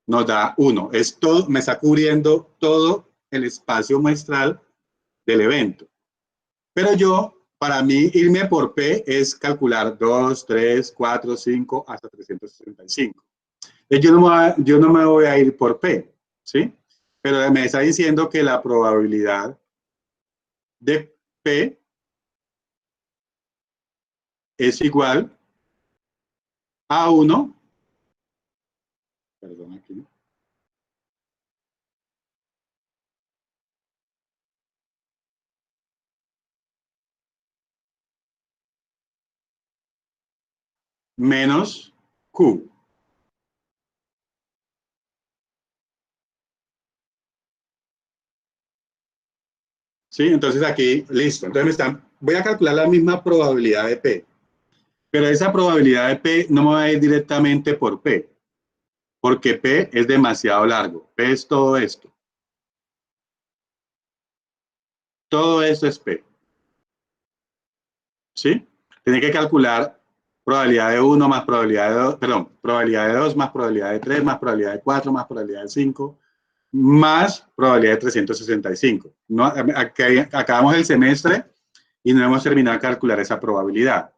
nos da 1. Es todo, me está cubriendo todo el espacio muestral del evento. Pero yo, para mí irme por P es calcular 2, 3, 4, 5 hasta 365. Yo no me voy a ir por P, ¿sí? Pero me está diciendo que la probabilidad de P es igual a 1, perdón aquí, menos Q. ¿Sí? Entonces aquí, listo. Entonces voy a calcular la misma probabilidad de P, pero esa probabilidad de P no me va a ir directamente por P, porque P es demasiado largo. P es todo esto. Todo esto es P. ¿Sí? Tiene que calcular probabilidad de 1 más probabilidad de 2, perdón, probabilidad de 2 más probabilidad de 3 más probabilidad de 4 más probabilidad de 5 más probabilidad de 365. No, acabamos el semestre y no hemos terminado de calcular esa probabilidad.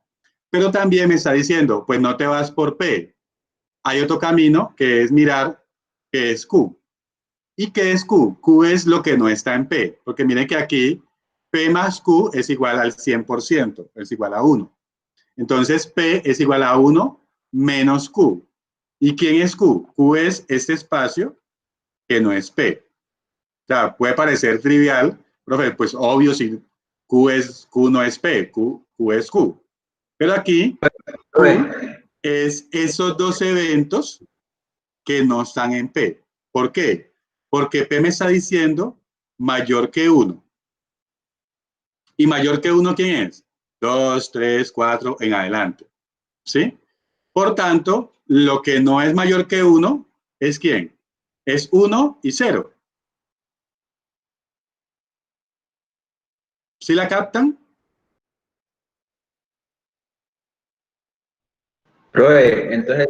Pero también me está diciendo, pues no te vas por P. Hay otro camino que es mirar qué es Q. ¿Y qué es Q? Q es lo que no está en P, porque miren que aquí P más Q es igual al 100%, es igual a 1. Entonces P es igual a 1 menos Q. ¿Y quién es Q? Q es este espacio que no es P. O sea, puede parecer trivial, profe, pues obvio si Q no es P, Q es Q. Pero aquí Q es esos dos eventos que no están en P. ¿Por qué? Porque P me está diciendo mayor que 1. ¿Y mayor que 1 quién es? 2, 3, 4 en adelante. ¿Sí? Por tanto, lo que no es mayor que 1 es ¿quién? Es 1 y 0. ¿Sí la captan? Profe, entonces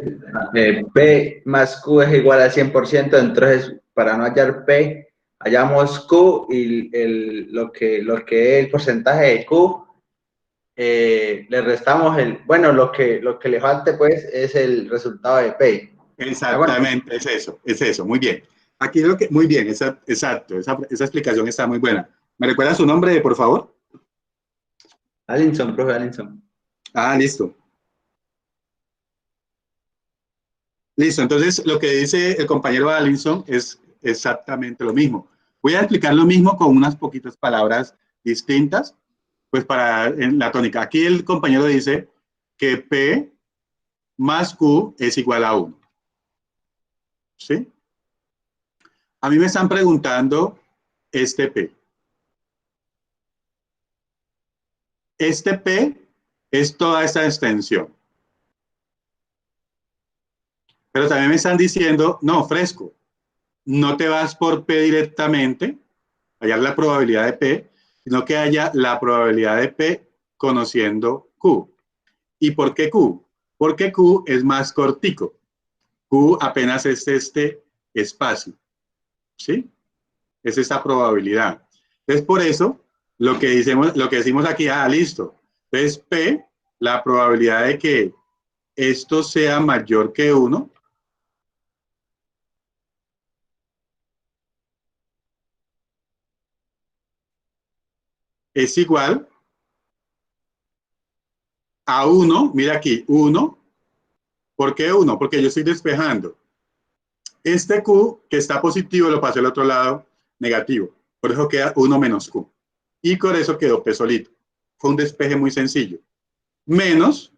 P más Q es igual al 100%, entonces para no hallar P, hallamos Q y lo que es el porcentaje de Q, le restamos bueno, lo que le falte pues es el resultado de P. Exactamente, es eso, muy bien. Aquí lo que, muy bien, exacto, esa explicación está muy buena. ¿Me recuerda su nombre, por favor? Alinson, profe, Alinson. Ah, listo. Listo, entonces lo que dice el compañero Allinson es exactamente lo mismo. Voy a explicar lo mismo con unas poquitas palabras distintas, pues para en la tónica. Aquí el compañero dice que P más Q es igual a 1. ¿Sí? A mí me están preguntando este P. Este P es toda esta extensión. Pero también me están diciendo, no, fresco, no te vas por P directamente, hallar la probabilidad de P, sino que haya la probabilidad de P conociendo Q. ¿Y por qué Q? Porque Q es más cortico. Q apenas es este espacio. ¿Sí? Es esta probabilidad. Entonces, por eso, lo que decimos aquí, listo. Entonces, P, la probabilidad de que esto sea mayor que 1, es igual a 1, mira aquí, 1. ¿Por qué 1? Porque yo estoy despejando. Este Q que está positivo lo pasé al otro lado negativo. Por eso queda 1 menos Q. Y por eso quedó P solito. Fue un despeje muy sencillo. Menos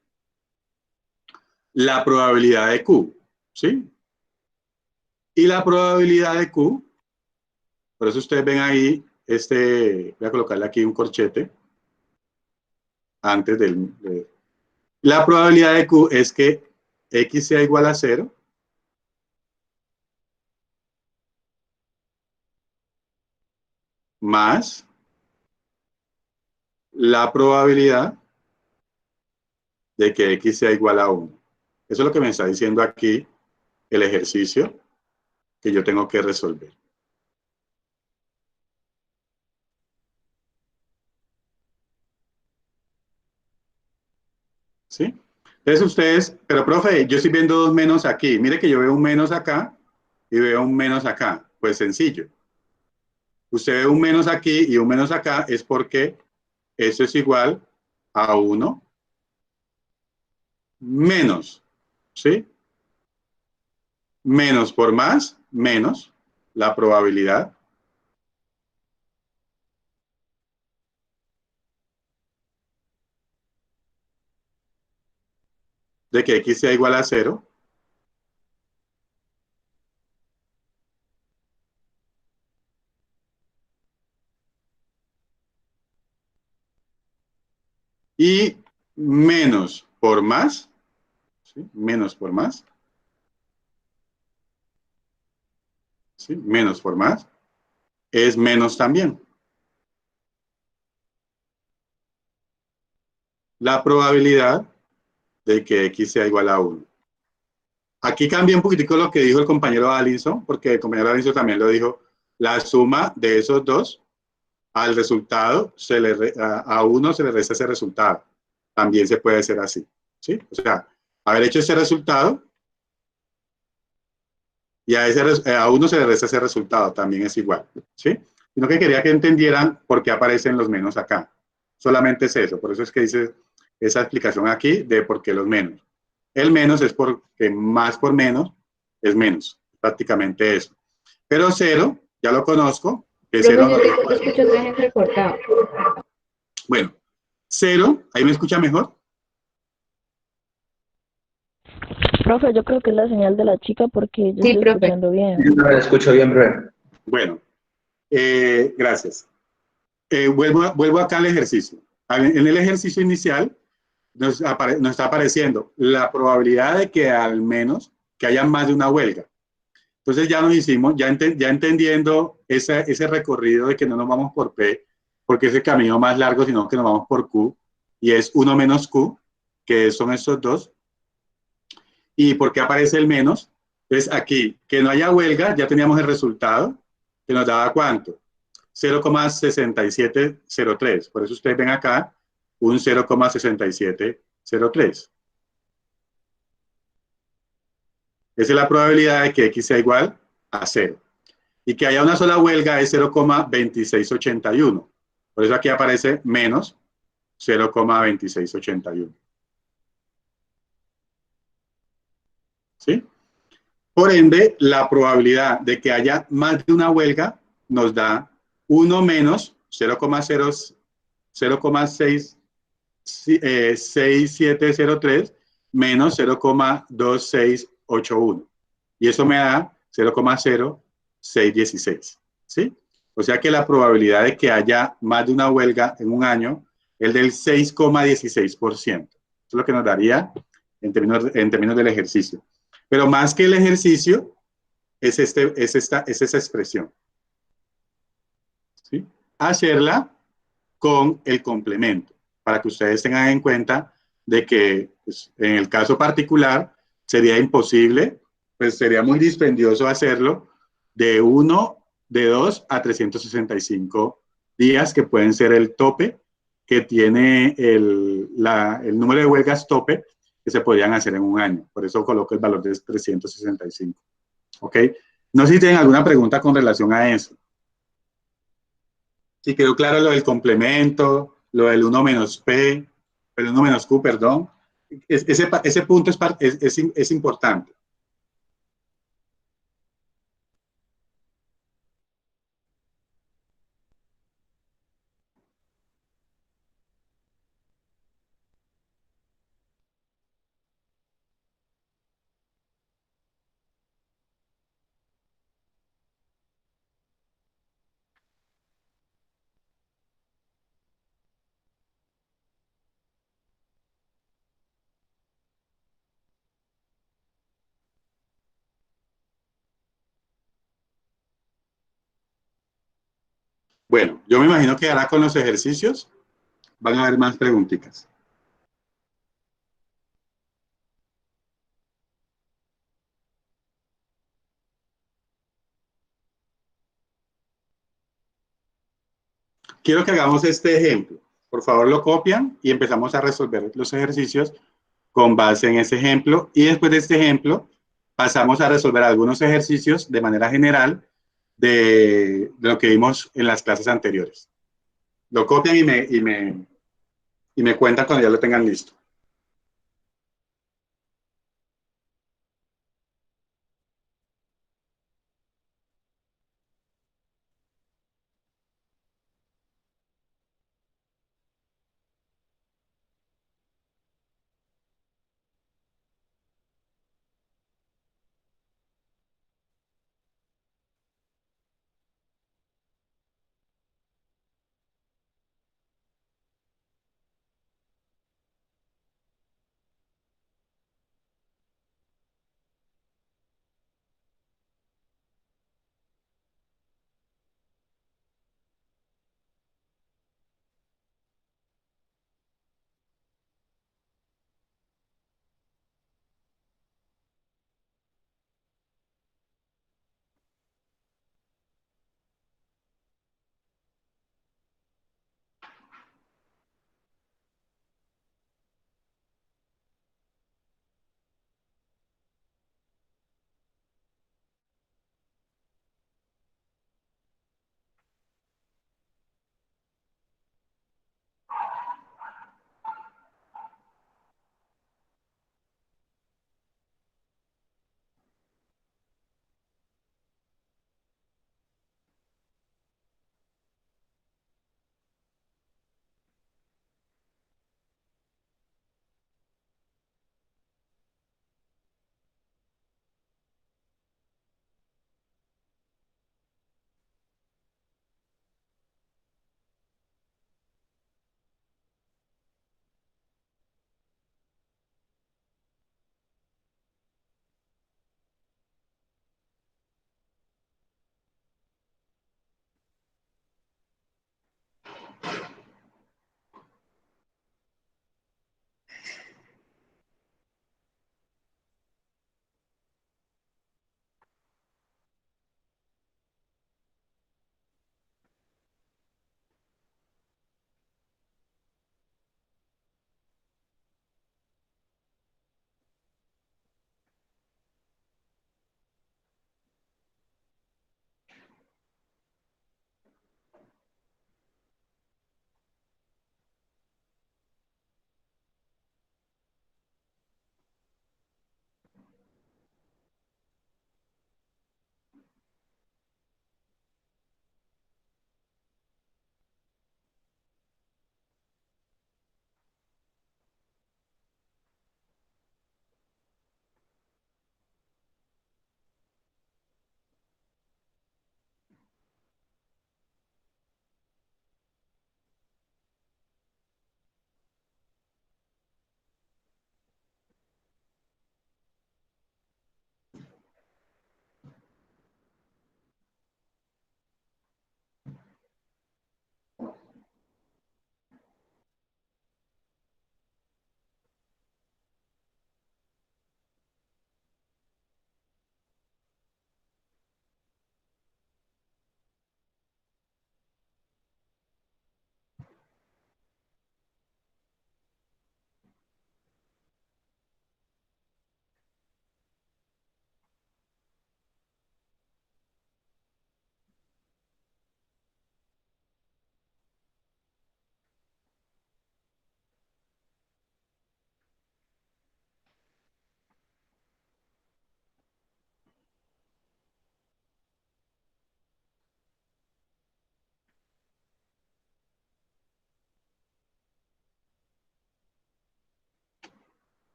la probabilidad de Q. ¿Sí? Y la probabilidad de Q, por eso ustedes ven ahí, voy a colocarle aquí un corchete antes la probabilidad de Q es que X sea igual a 0 más la probabilidad de que X sea igual a 1. Eso es lo que me está diciendo aquí el ejercicio que yo tengo que resolver. ¿sí? Entonces ustedes, pero profe, yo estoy viendo dos menos aquí. Mire que yo veo un menos acá y veo un menos acá. Pues sencillo. Usted ve un menos aquí y un menos acá es porque eso es igual a 1 menos, ¿sí? Menos por más, menos la probabilidad de que x sea igual a 0 y menos por más, ¿sí? Menos por más, ¿sí? Menos por más es menos también. La probabilidad de que x sea igual a 1. Aquí cambia un poquitico lo que dijo el compañero Alinson, porque el compañero Alinson también lo dijo, la suma de esos dos al resultado, a uno se le resta ese resultado. También se puede hacer así, ¿sí? O sea, haber hecho ese resultado y a uno se le resta ese resultado, también es igual, ¿sí? Sino que quería que entendieran por qué aparecen los menos acá. Solamente es eso, por eso es que dice esa explicación aquí de por qué los menos. El menos es porque más por menos es menos, prácticamente eso. Pero 0, ya lo conozco, que Profe, 0 yo no... te escucho otra vez recortado. Bueno, 0, ¿ahí me escucha mejor? Profe, yo creo que es la señal de la chica porque yo Sí, estoy profe. escuchando bien. Yo no la escucho bien, profe. Bueno, gracias. Vuelvo acá al ejercicio. En el ejercicio inicial nos está apareciendo la probabilidad de que al menos que haya más de una huelga. Entonces ya nos hicimos, ya entendiendo ese recorrido de que no nos vamos por P, porque es el camino más largo, sino que nos vamos por Q, y es 1 menos Q, que son estos dos. ¿Y por qué aparece el menos? Entonces aquí, que no haya huelga, ya teníamos el resultado, que nos daba ¿cuánto? 0,6703. Por eso ustedes ven acá un 0,6703. Esa es la probabilidad de que x sea igual a 0. Y que haya una sola huelga es 0,2681. Por eso aquí aparece menos 0,2681. ¿Sí? Por ende, la probabilidad de que haya más de una huelga nos da 1 menos 0,6703 menos 0,2681. Y eso me da 0,0616. ¿Sí? O sea que la probabilidad de que haya más de una huelga en un año es del 6,16%. Eso es lo que nos daría en términos del ejercicio. Pero más que el ejercicio, es esa expresión. ¿Sí? Hacerla con el complemento, para que ustedes tengan en cuenta de que pues, en el caso particular sería imposible, pues sería muy dispendioso hacerlo de 2 a 365 días, que pueden ser el tope que tiene el número de huelgas tope que se podrían hacer en un año. Por eso coloco el valor de 365. ¿Ok? No sé si tienen alguna pregunta con relación a eso. Si quedó claro lo del complemento, lo del 1 menos P, el 1 menos Q, perdón. Ese punto es importante. Bueno, yo me imagino que ahora con los ejercicios van a haber más preguntitas. Quiero que hagamos este ejemplo. Por favor, lo copian y empezamos a resolver los ejercicios con base en ese ejemplo y después de este ejemplo pasamos a resolver algunos ejercicios de manera general de lo que vimos en las clases anteriores. Lo copian y me cuentan cuando ya lo tengan listo.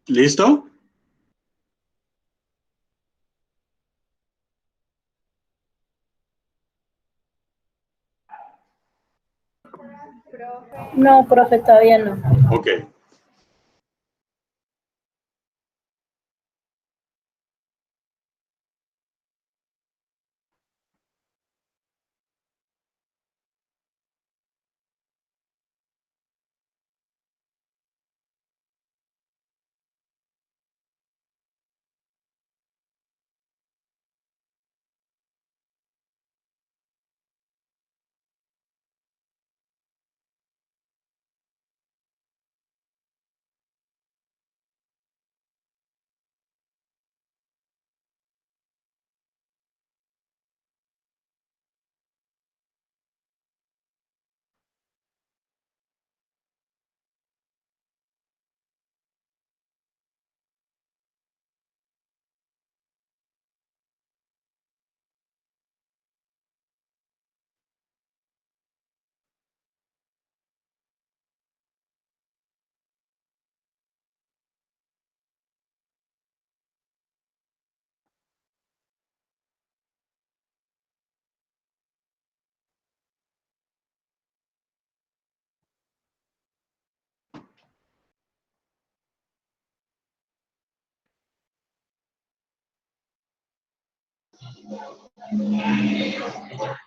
¿Listo? No, profe, todavía no. Ok.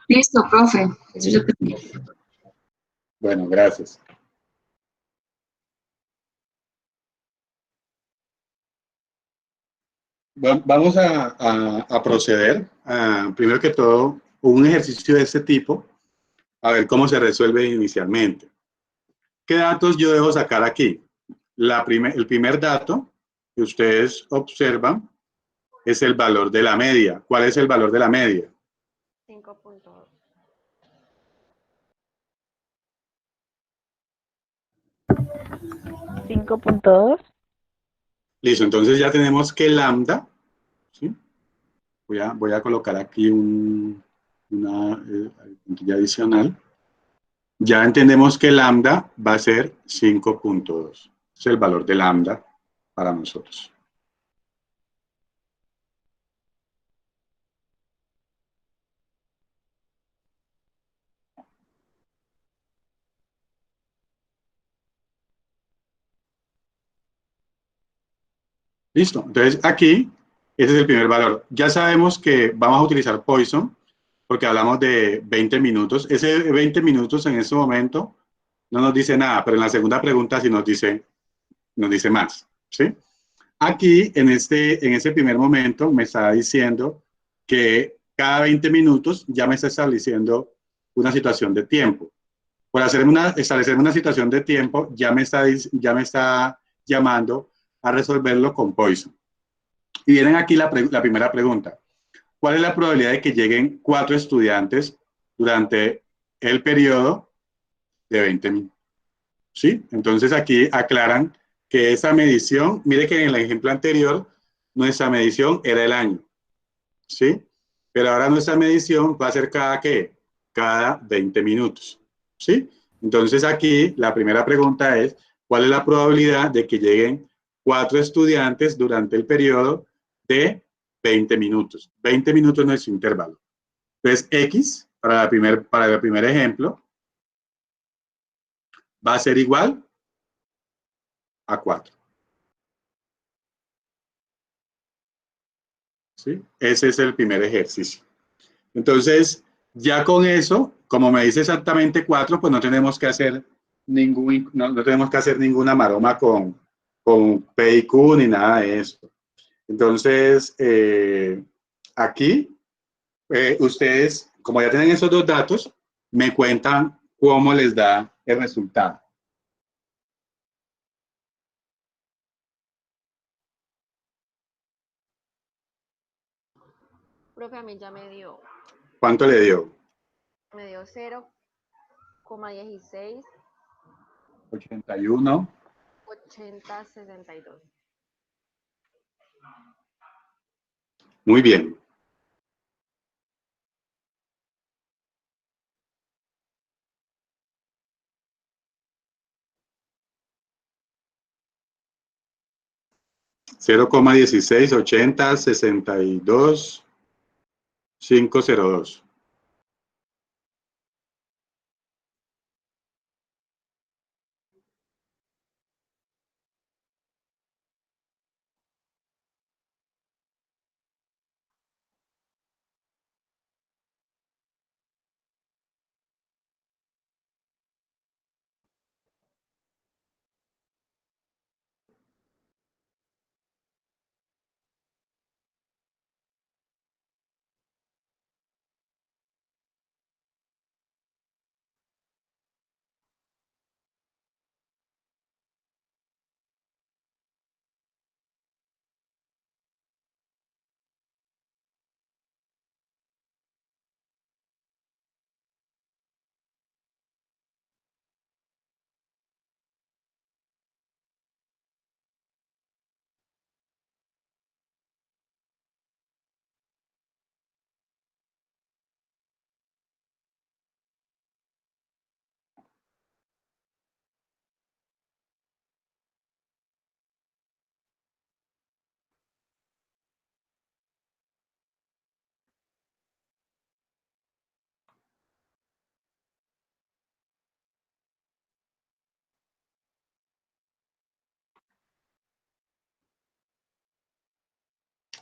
Listo, profe. Eso yo tengo. Bueno, gracias. Vamos a proceder. Primero que todo, un ejercicio de este tipo, a ver cómo se resuelve inicialmente. ¿Qué datos yo debo sacar aquí? El primer dato que ustedes observan es el valor de la media. ¿Cuál es el valor de la media? 5.2. 5.2. Listo, entonces ya tenemos que lambda, ¿sí? Voy a colocar aquí una puntilla adicional. Ya entendemos que lambda va a ser 5.2. Es el valor de lambda para nosotros. Listo. Entonces aquí, ese es el primer valor. Ya sabemos que vamos a utilizar Poisson porque hablamos de 20 minutos. Ese 20 minutos en este momento no nos dice nada, pero en la segunda pregunta sí nos dice más, ¿sí? Aquí, en ese primer momento, me está diciendo que cada 20 minutos ya me está estableciendo una situación de tiempo. Por establecer una situación de tiempo, ya me está llamando a resolverlo con Poisson. Y vienen aquí la primera pregunta. ¿Cuál es la probabilidad de que lleguen 4 estudiantes durante el periodo de 20 minutos? ¿Sí? Entonces aquí aclaran que esa medición, mire que en el ejemplo anterior, nuestra medición era el año, ¿sí? Pero ahora nuestra medición va a ser cada 20 minutos, ¿sí? Entonces aquí la primera pregunta es, ¿cuál es la probabilidad de que lleguen 4 estudiantes durante el periodo de 20 minutos? 20 minutos es nuestro intervalo. Entonces X, para el primer ejemplo, va a ser igual a 4. ¿Sí? Ese es el primer ejercicio. Entonces, ya con eso, como me dice exactamente 4, pues no tenemos que hacer no tenemos que hacer ninguna maroma con P y Q ni nada de esto. Entonces, aquí, ustedes, como ya tienen esos dos datos, me cuentan cómo les da el resultado. Profe, a mí ya ¿Cuánto le dio? me dio 0,16, 81. 80, 62. Muy bien. 0,1680 62 502.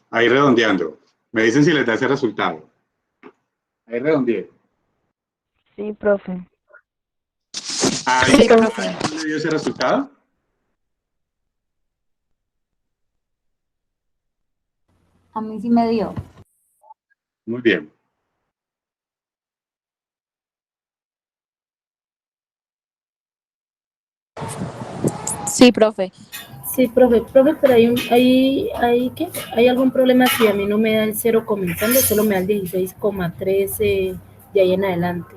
Ahí redondeando. Me dicen si les da ese resultado. Ahí redondeé. Sí, profe. Ahí Sí, profe. le dio ese resultado. A mí sí me dio. Muy bien. Sí, profe. Sí, profe, pero ¿qué? ¿Hay algún problema si a mí no me da el 0 comenzando, solo me da el 16,13 de ahí en adelante?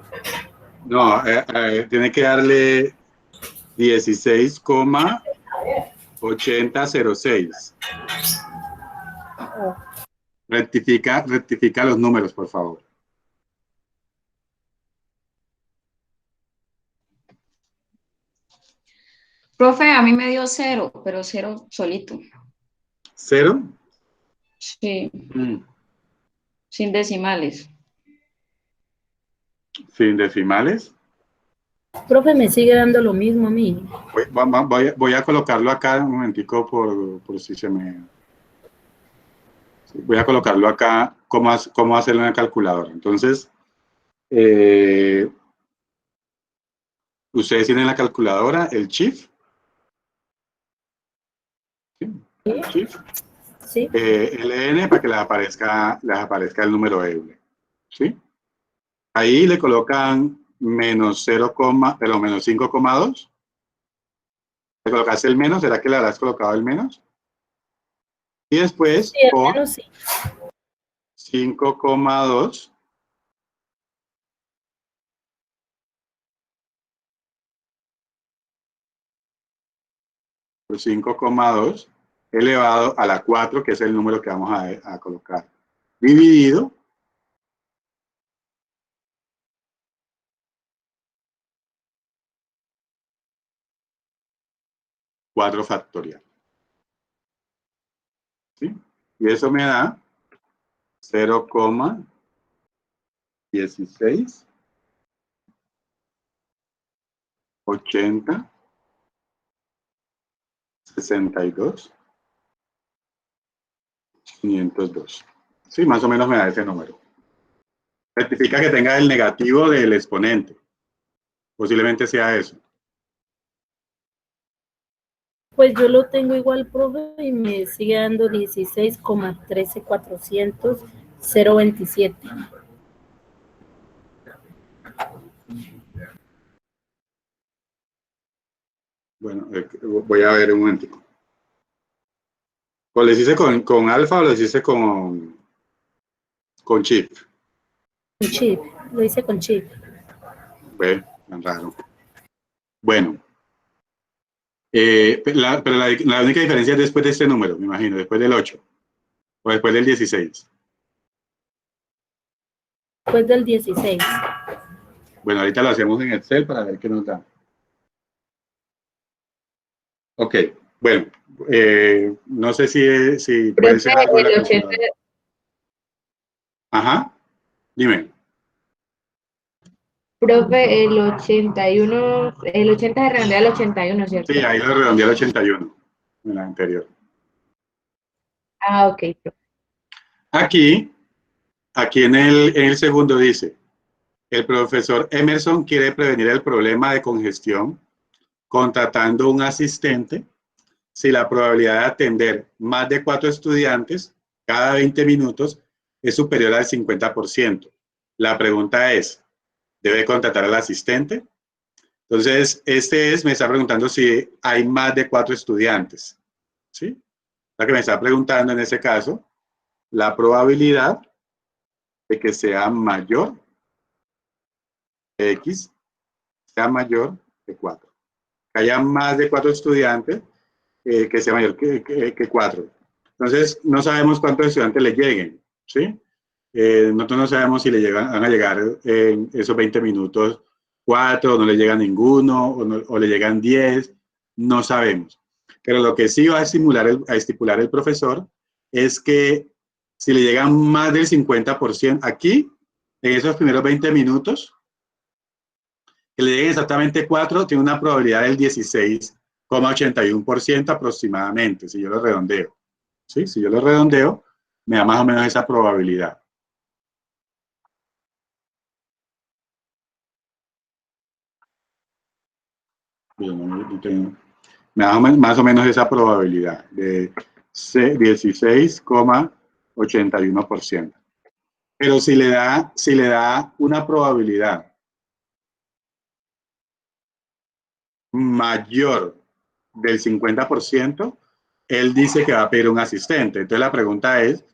No, tiene que darle 16,8006. Rectifica los números, por favor. Profe, a mí me dio 0, pero 0 solito. ¿Cero? Sí, sin decimales. ¿Sin decimales? Profe, me sigue dando lo mismo a mí. Voy a colocarlo acá un momentico por si se me... Voy a colocarlo acá, cómo hacerlo en la calculadora. Entonces, ustedes tienen la calculadora, el Shift. ¿Sí? Shift. Sí. LN para que les aparezca el número Euler. ¿Sí? Ahí le colocan menos 5,2. ¿Le colocaste el menos? ¿Será que le habrás colocado el menos? Y después Sí, al por menos sí. 5,2 por 5,2 elevado a la 4, que es el número que vamos a colocar, dividido cuatro factorial. ¿Sí? Y eso me da 0,16 80 62 502. Sí, más o menos me da ese número. Rectifica que tenga el negativo del exponente. Posiblemente sea eso. Pues yo lo tengo igual, profe, y me sigue dando 16,13400 027. Bueno, voy a ver un momentico. ¿O les hice con alfa o les hice con chip? Con chip, lo hice con chip. Ve, tan raro. Bueno. Pero la única diferencia es después de este número, me imagino, después del 8 o después del 16. Después del 16. Bueno, ahorita lo hacemos en Excel para ver qué nos da. Ok, Bueno, no sé si puede Profe, ser algo de la el 80, calculadora. Ajá, dime. profe, el 81, el 80 se redondea al 81, ¿cierto? Sí, ahí lo redondeé al 81, en la anterior. Ah, ok, profe. Aquí en el segundo dice, el profesor Emerson quiere prevenir el problema de congestión contratando un asistente si la probabilidad de atender más de 4 estudiantes cada 20 minutos es superior al 50%. La pregunta es, ¿debe contratar al asistente? Entonces, me está preguntando si hay más de 4 estudiantes. ¿Sí? La que me está preguntando en ese caso, la probabilidad de que sea mayor X sea mayor que 4. Que haya más de 4 estudiantes, que sea mayor que 4. Entonces, no sabemos cuántos estudiantes le lleguen, ¿sí? Nosotros no sabemos si van a llegar en esos 20 minutos 4, o no le llega ninguno, o le llegan 10, no sabemos. Pero lo que sí va a estipular el profesor es que si le llegan más del 50%, aquí, en esos primeros 20 minutos, que le lleguen exactamente 4, tiene una probabilidad del 16,81% aproximadamente, si yo lo redondeo. ¿Sí? Si yo lo redondeo, me da más o menos esa probabilidad. Me da más o menos esa probabilidad de 16,81%. Pero si le da una probabilidad mayor del 50%, él dice que va a pedir un asistente. Entonces la pregunta es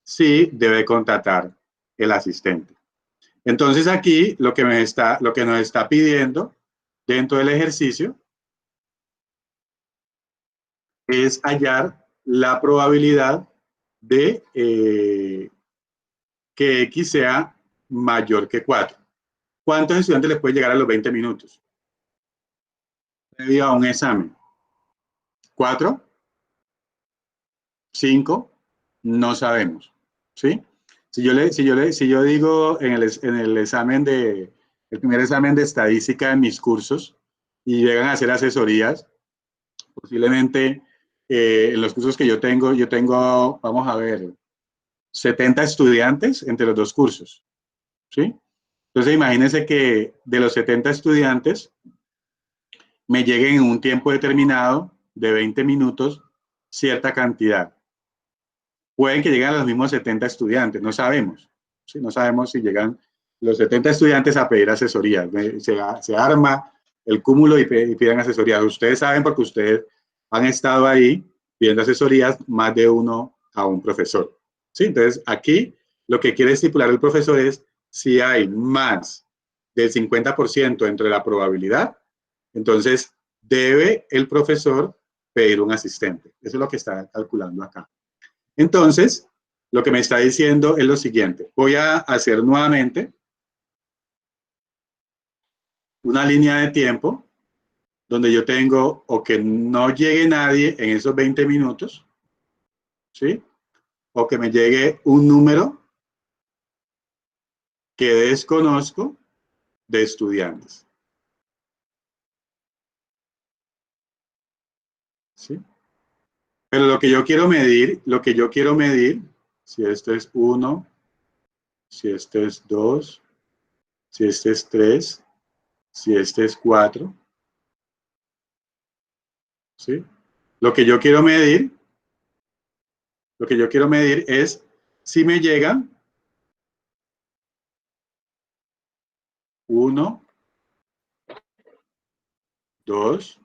si debe contratar el asistente. Entonces aquí lo que nos está pidiendo dentro del ejercicio es hallar la probabilidad de que X sea mayor que 4. ¿Cuántos estudiantes les puede llegar a los 20 minutos? Previo a un examen. 4, 5, no sabemos. ¿Sí? Si yo digo en el examen el primer examen de estadística en mis cursos y llegan a hacer asesorías, posiblemente en los cursos que yo tengo, vamos a ver, 70 estudiantes entre los dos cursos. ¿Sí? Entonces imagínense que de los 70 estudiantes me lleguen en un tiempo determinado de 20 minutos cierta cantidad. Pueden que lleguen a los mismos 70 estudiantes, no sabemos. ¿Sí? No sabemos si llegan los 70 estudiantes a pedir asesoría. Se arma el cúmulo y piden asesoría. Ustedes saben porque ustedes han estado ahí pidiendo asesorías más de uno a un profesor. ¿Sí? Entonces, aquí lo que quiere estipular el profesor es si hay más del 50% entre la probabilidad, entonces debe el profesor pedir un asistente. Eso es lo que está calculando acá. Entonces, lo que me está diciendo es lo siguiente. Voy a hacer nuevamente una línea de tiempo donde yo tengo o que no llegue nadie en esos 20 minutos, ¿sí? O que me llegue un número que desconozco de estudiantes. ¿Sí? Pero lo que yo quiero medir, si esto es 1, si este es 2, si este es 3, si este es 4, ¿sí? Lo que yo quiero medir es si me llegan 1, 2,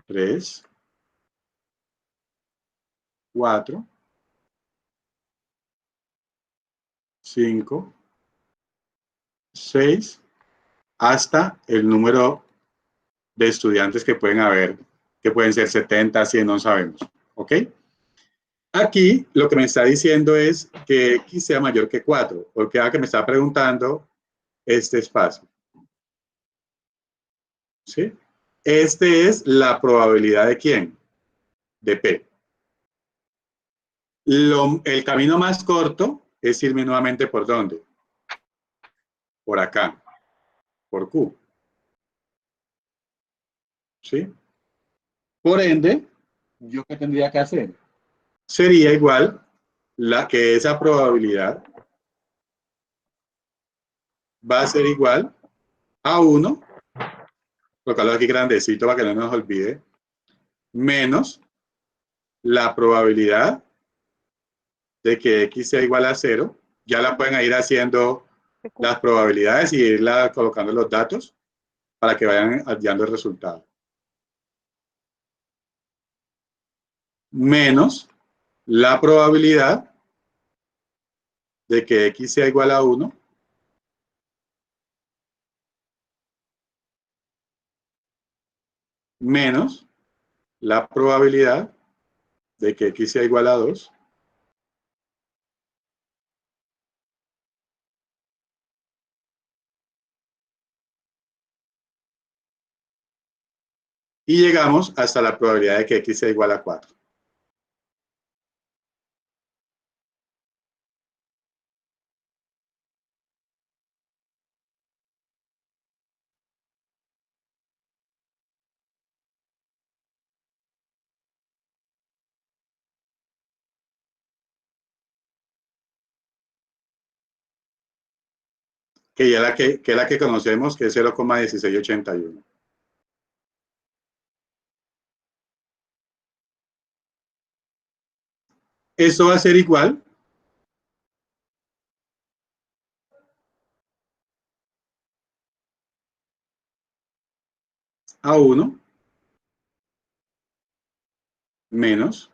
3, 4, 5, 6, hasta el número de estudiantes que pueden haber, que pueden ser 70, 100, no sabemos. ¿Ok? Aquí lo que me está diciendo es que X sea mayor que 4, porque ahora que me está preguntando este espacio. ¿Sí? Este es la probabilidad de ¿quién? De P. El camino más corto es irme nuevamente ¿por dónde? Por acá, por Q. ¿Sí? Por ende, ¿yo qué tendría que hacer? Sería igual que esa probabilidad va a ser igual a 1, colocarlo aquí grandecito para que no nos olvide, menos la probabilidad de que X sea igual a 0. Ya la pueden ir haciendo las probabilidades y irla colocando los datos para que vayan hallando el resultado. Menos la probabilidad de que X sea igual a 1 menos la probabilidad de que X sea igual a 2 y llegamos hasta la probabilidad de que X sea igual a 4. Que ya es la que conocemos, que es 0,1681. Esto va a ser igual a 1 menos,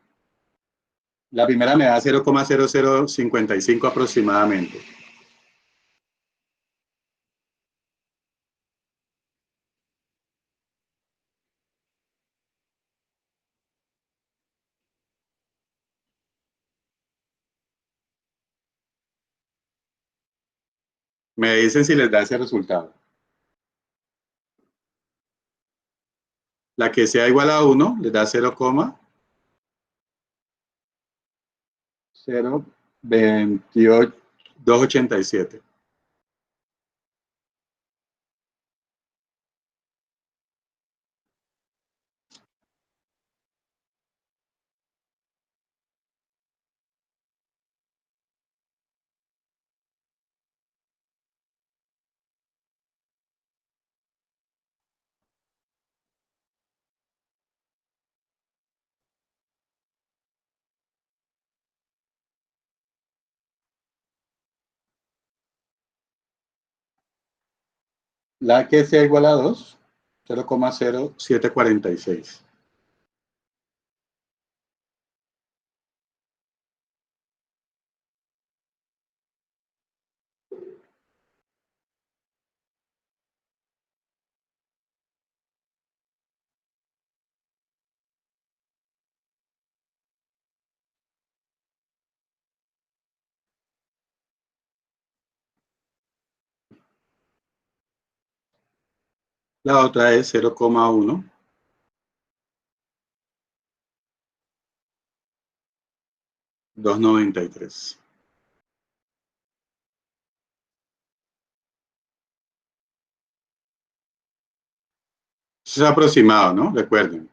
la primera me da 0,0055 aproximadamente. Me dicen si les da ese resultado. La que sea igual a 1 les da 0,0287. La que sea igual a 2, 0,0746. La otra es 0,1. 293. Eso es aproximado, ¿no? Recuerden.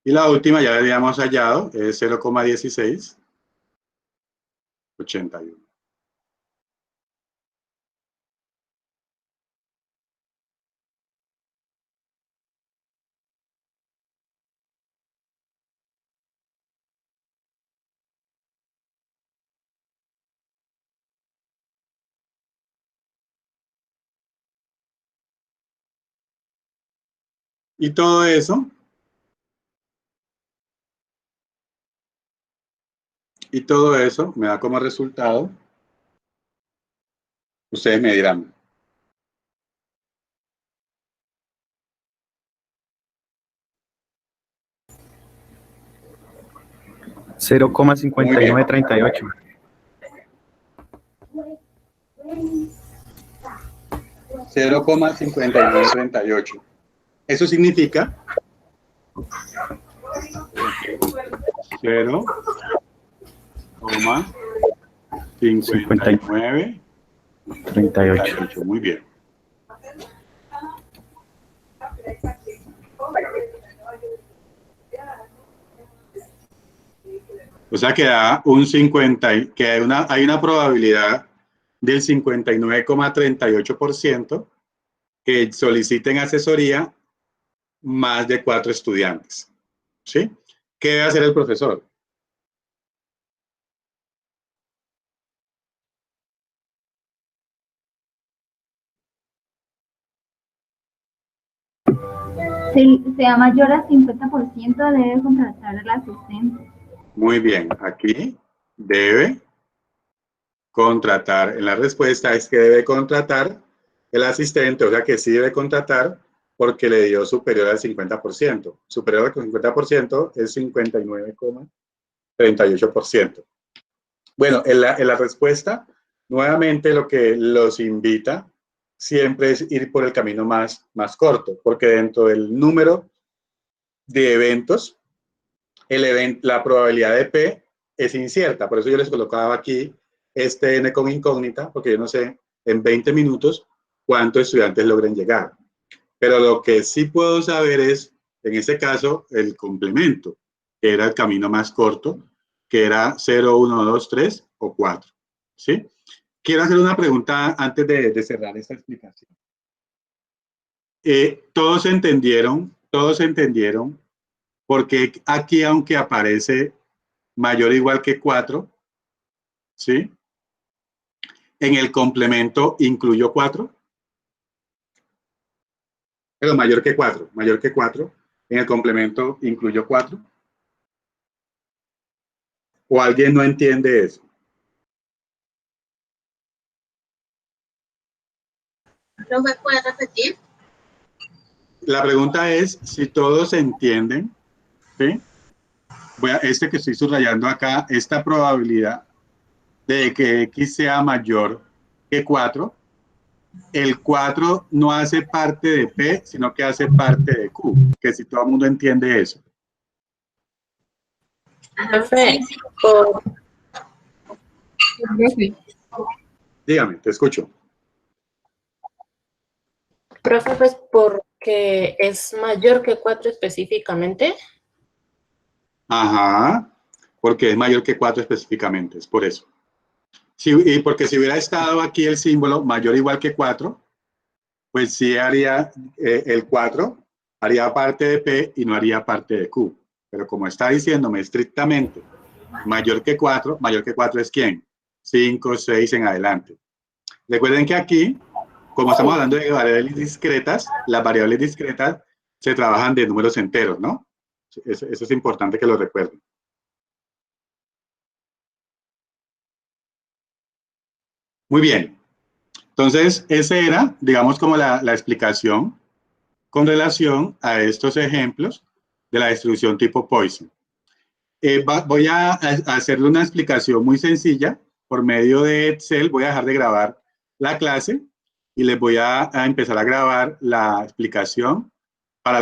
Y la última ya la habíamos hallado, es 0,1681. Y todo eso me da como resultado, ustedes me dirán. $0,5938. 0,5938. Eso significa 0,59 38. Muy bien. O sea que da un 50, que hay una probabilidad del 59,38% que soliciten asesoría más de 4 estudiantes. ¿Sí? ¿Qué debe hacer el profesor? Si sea mayor al 50%, debe contratar al asistente. Muy bien, aquí debe contratar. En la respuesta es que debe contratar el asistente, o sea que sí debe contratar porque le dio superior al 50%. Superior al 50% es 59,38%. Bueno, en la respuesta, nuevamente lo que los invita siempre es ir por el camino más corto, porque dentro del número de eventos, la probabilidad de P es incierta. Por eso yo les colocaba aquí este N con incógnita, porque yo no sé en 20 minutos cuántos estudiantes logren llegar. Pero lo que sí puedo saber es, en este caso, el complemento, que era el camino más corto, que era 0, 1, 2, 3 o 4. ¿Sí? Quiero hacer una pregunta antes de cerrar esta explicación. ¿Todos entendieron porque aquí, aunque aparece mayor o igual que 4, ¿sí? En el complemento incluyo 4. Pero mayor que 4. En el complemento incluyo 4. ¿O alguien no entiende eso? ¿No me puede repetir? La pregunta es si todos entienden, ¿sí? Este que estoy subrayando acá, esta probabilidad de que X sea mayor que 4, el 4 no hace parte de P, sino que hace parte de Q, que si todo el mundo entiende eso. Profe, Dígame, te escucho. profe, pues porque es mayor que 4 específicamente. Ajá, porque es mayor que 4 específicamente, es por eso. Y porque si hubiera estado aquí el símbolo mayor o igual que 4, pues sí haría el 4, haría parte de P y no haría parte de Q. Pero como está diciéndome estrictamente mayor que 4 es ¿quién? 5, 6 en adelante. Recuerden que aquí, como estamos hablando de variables discretas, las variables discretas se trabajan de números enteros, ¿no? Eso es importante que lo recuerden. Muy bien. Entonces, esa era, digamos, como la explicación con relación a estos ejemplos de la distribución tipo Poisson. Voy a hacerle una explicación muy sencilla por medio de Excel. Voy a dejar de grabar la clase y les voy a empezar a grabar la explicación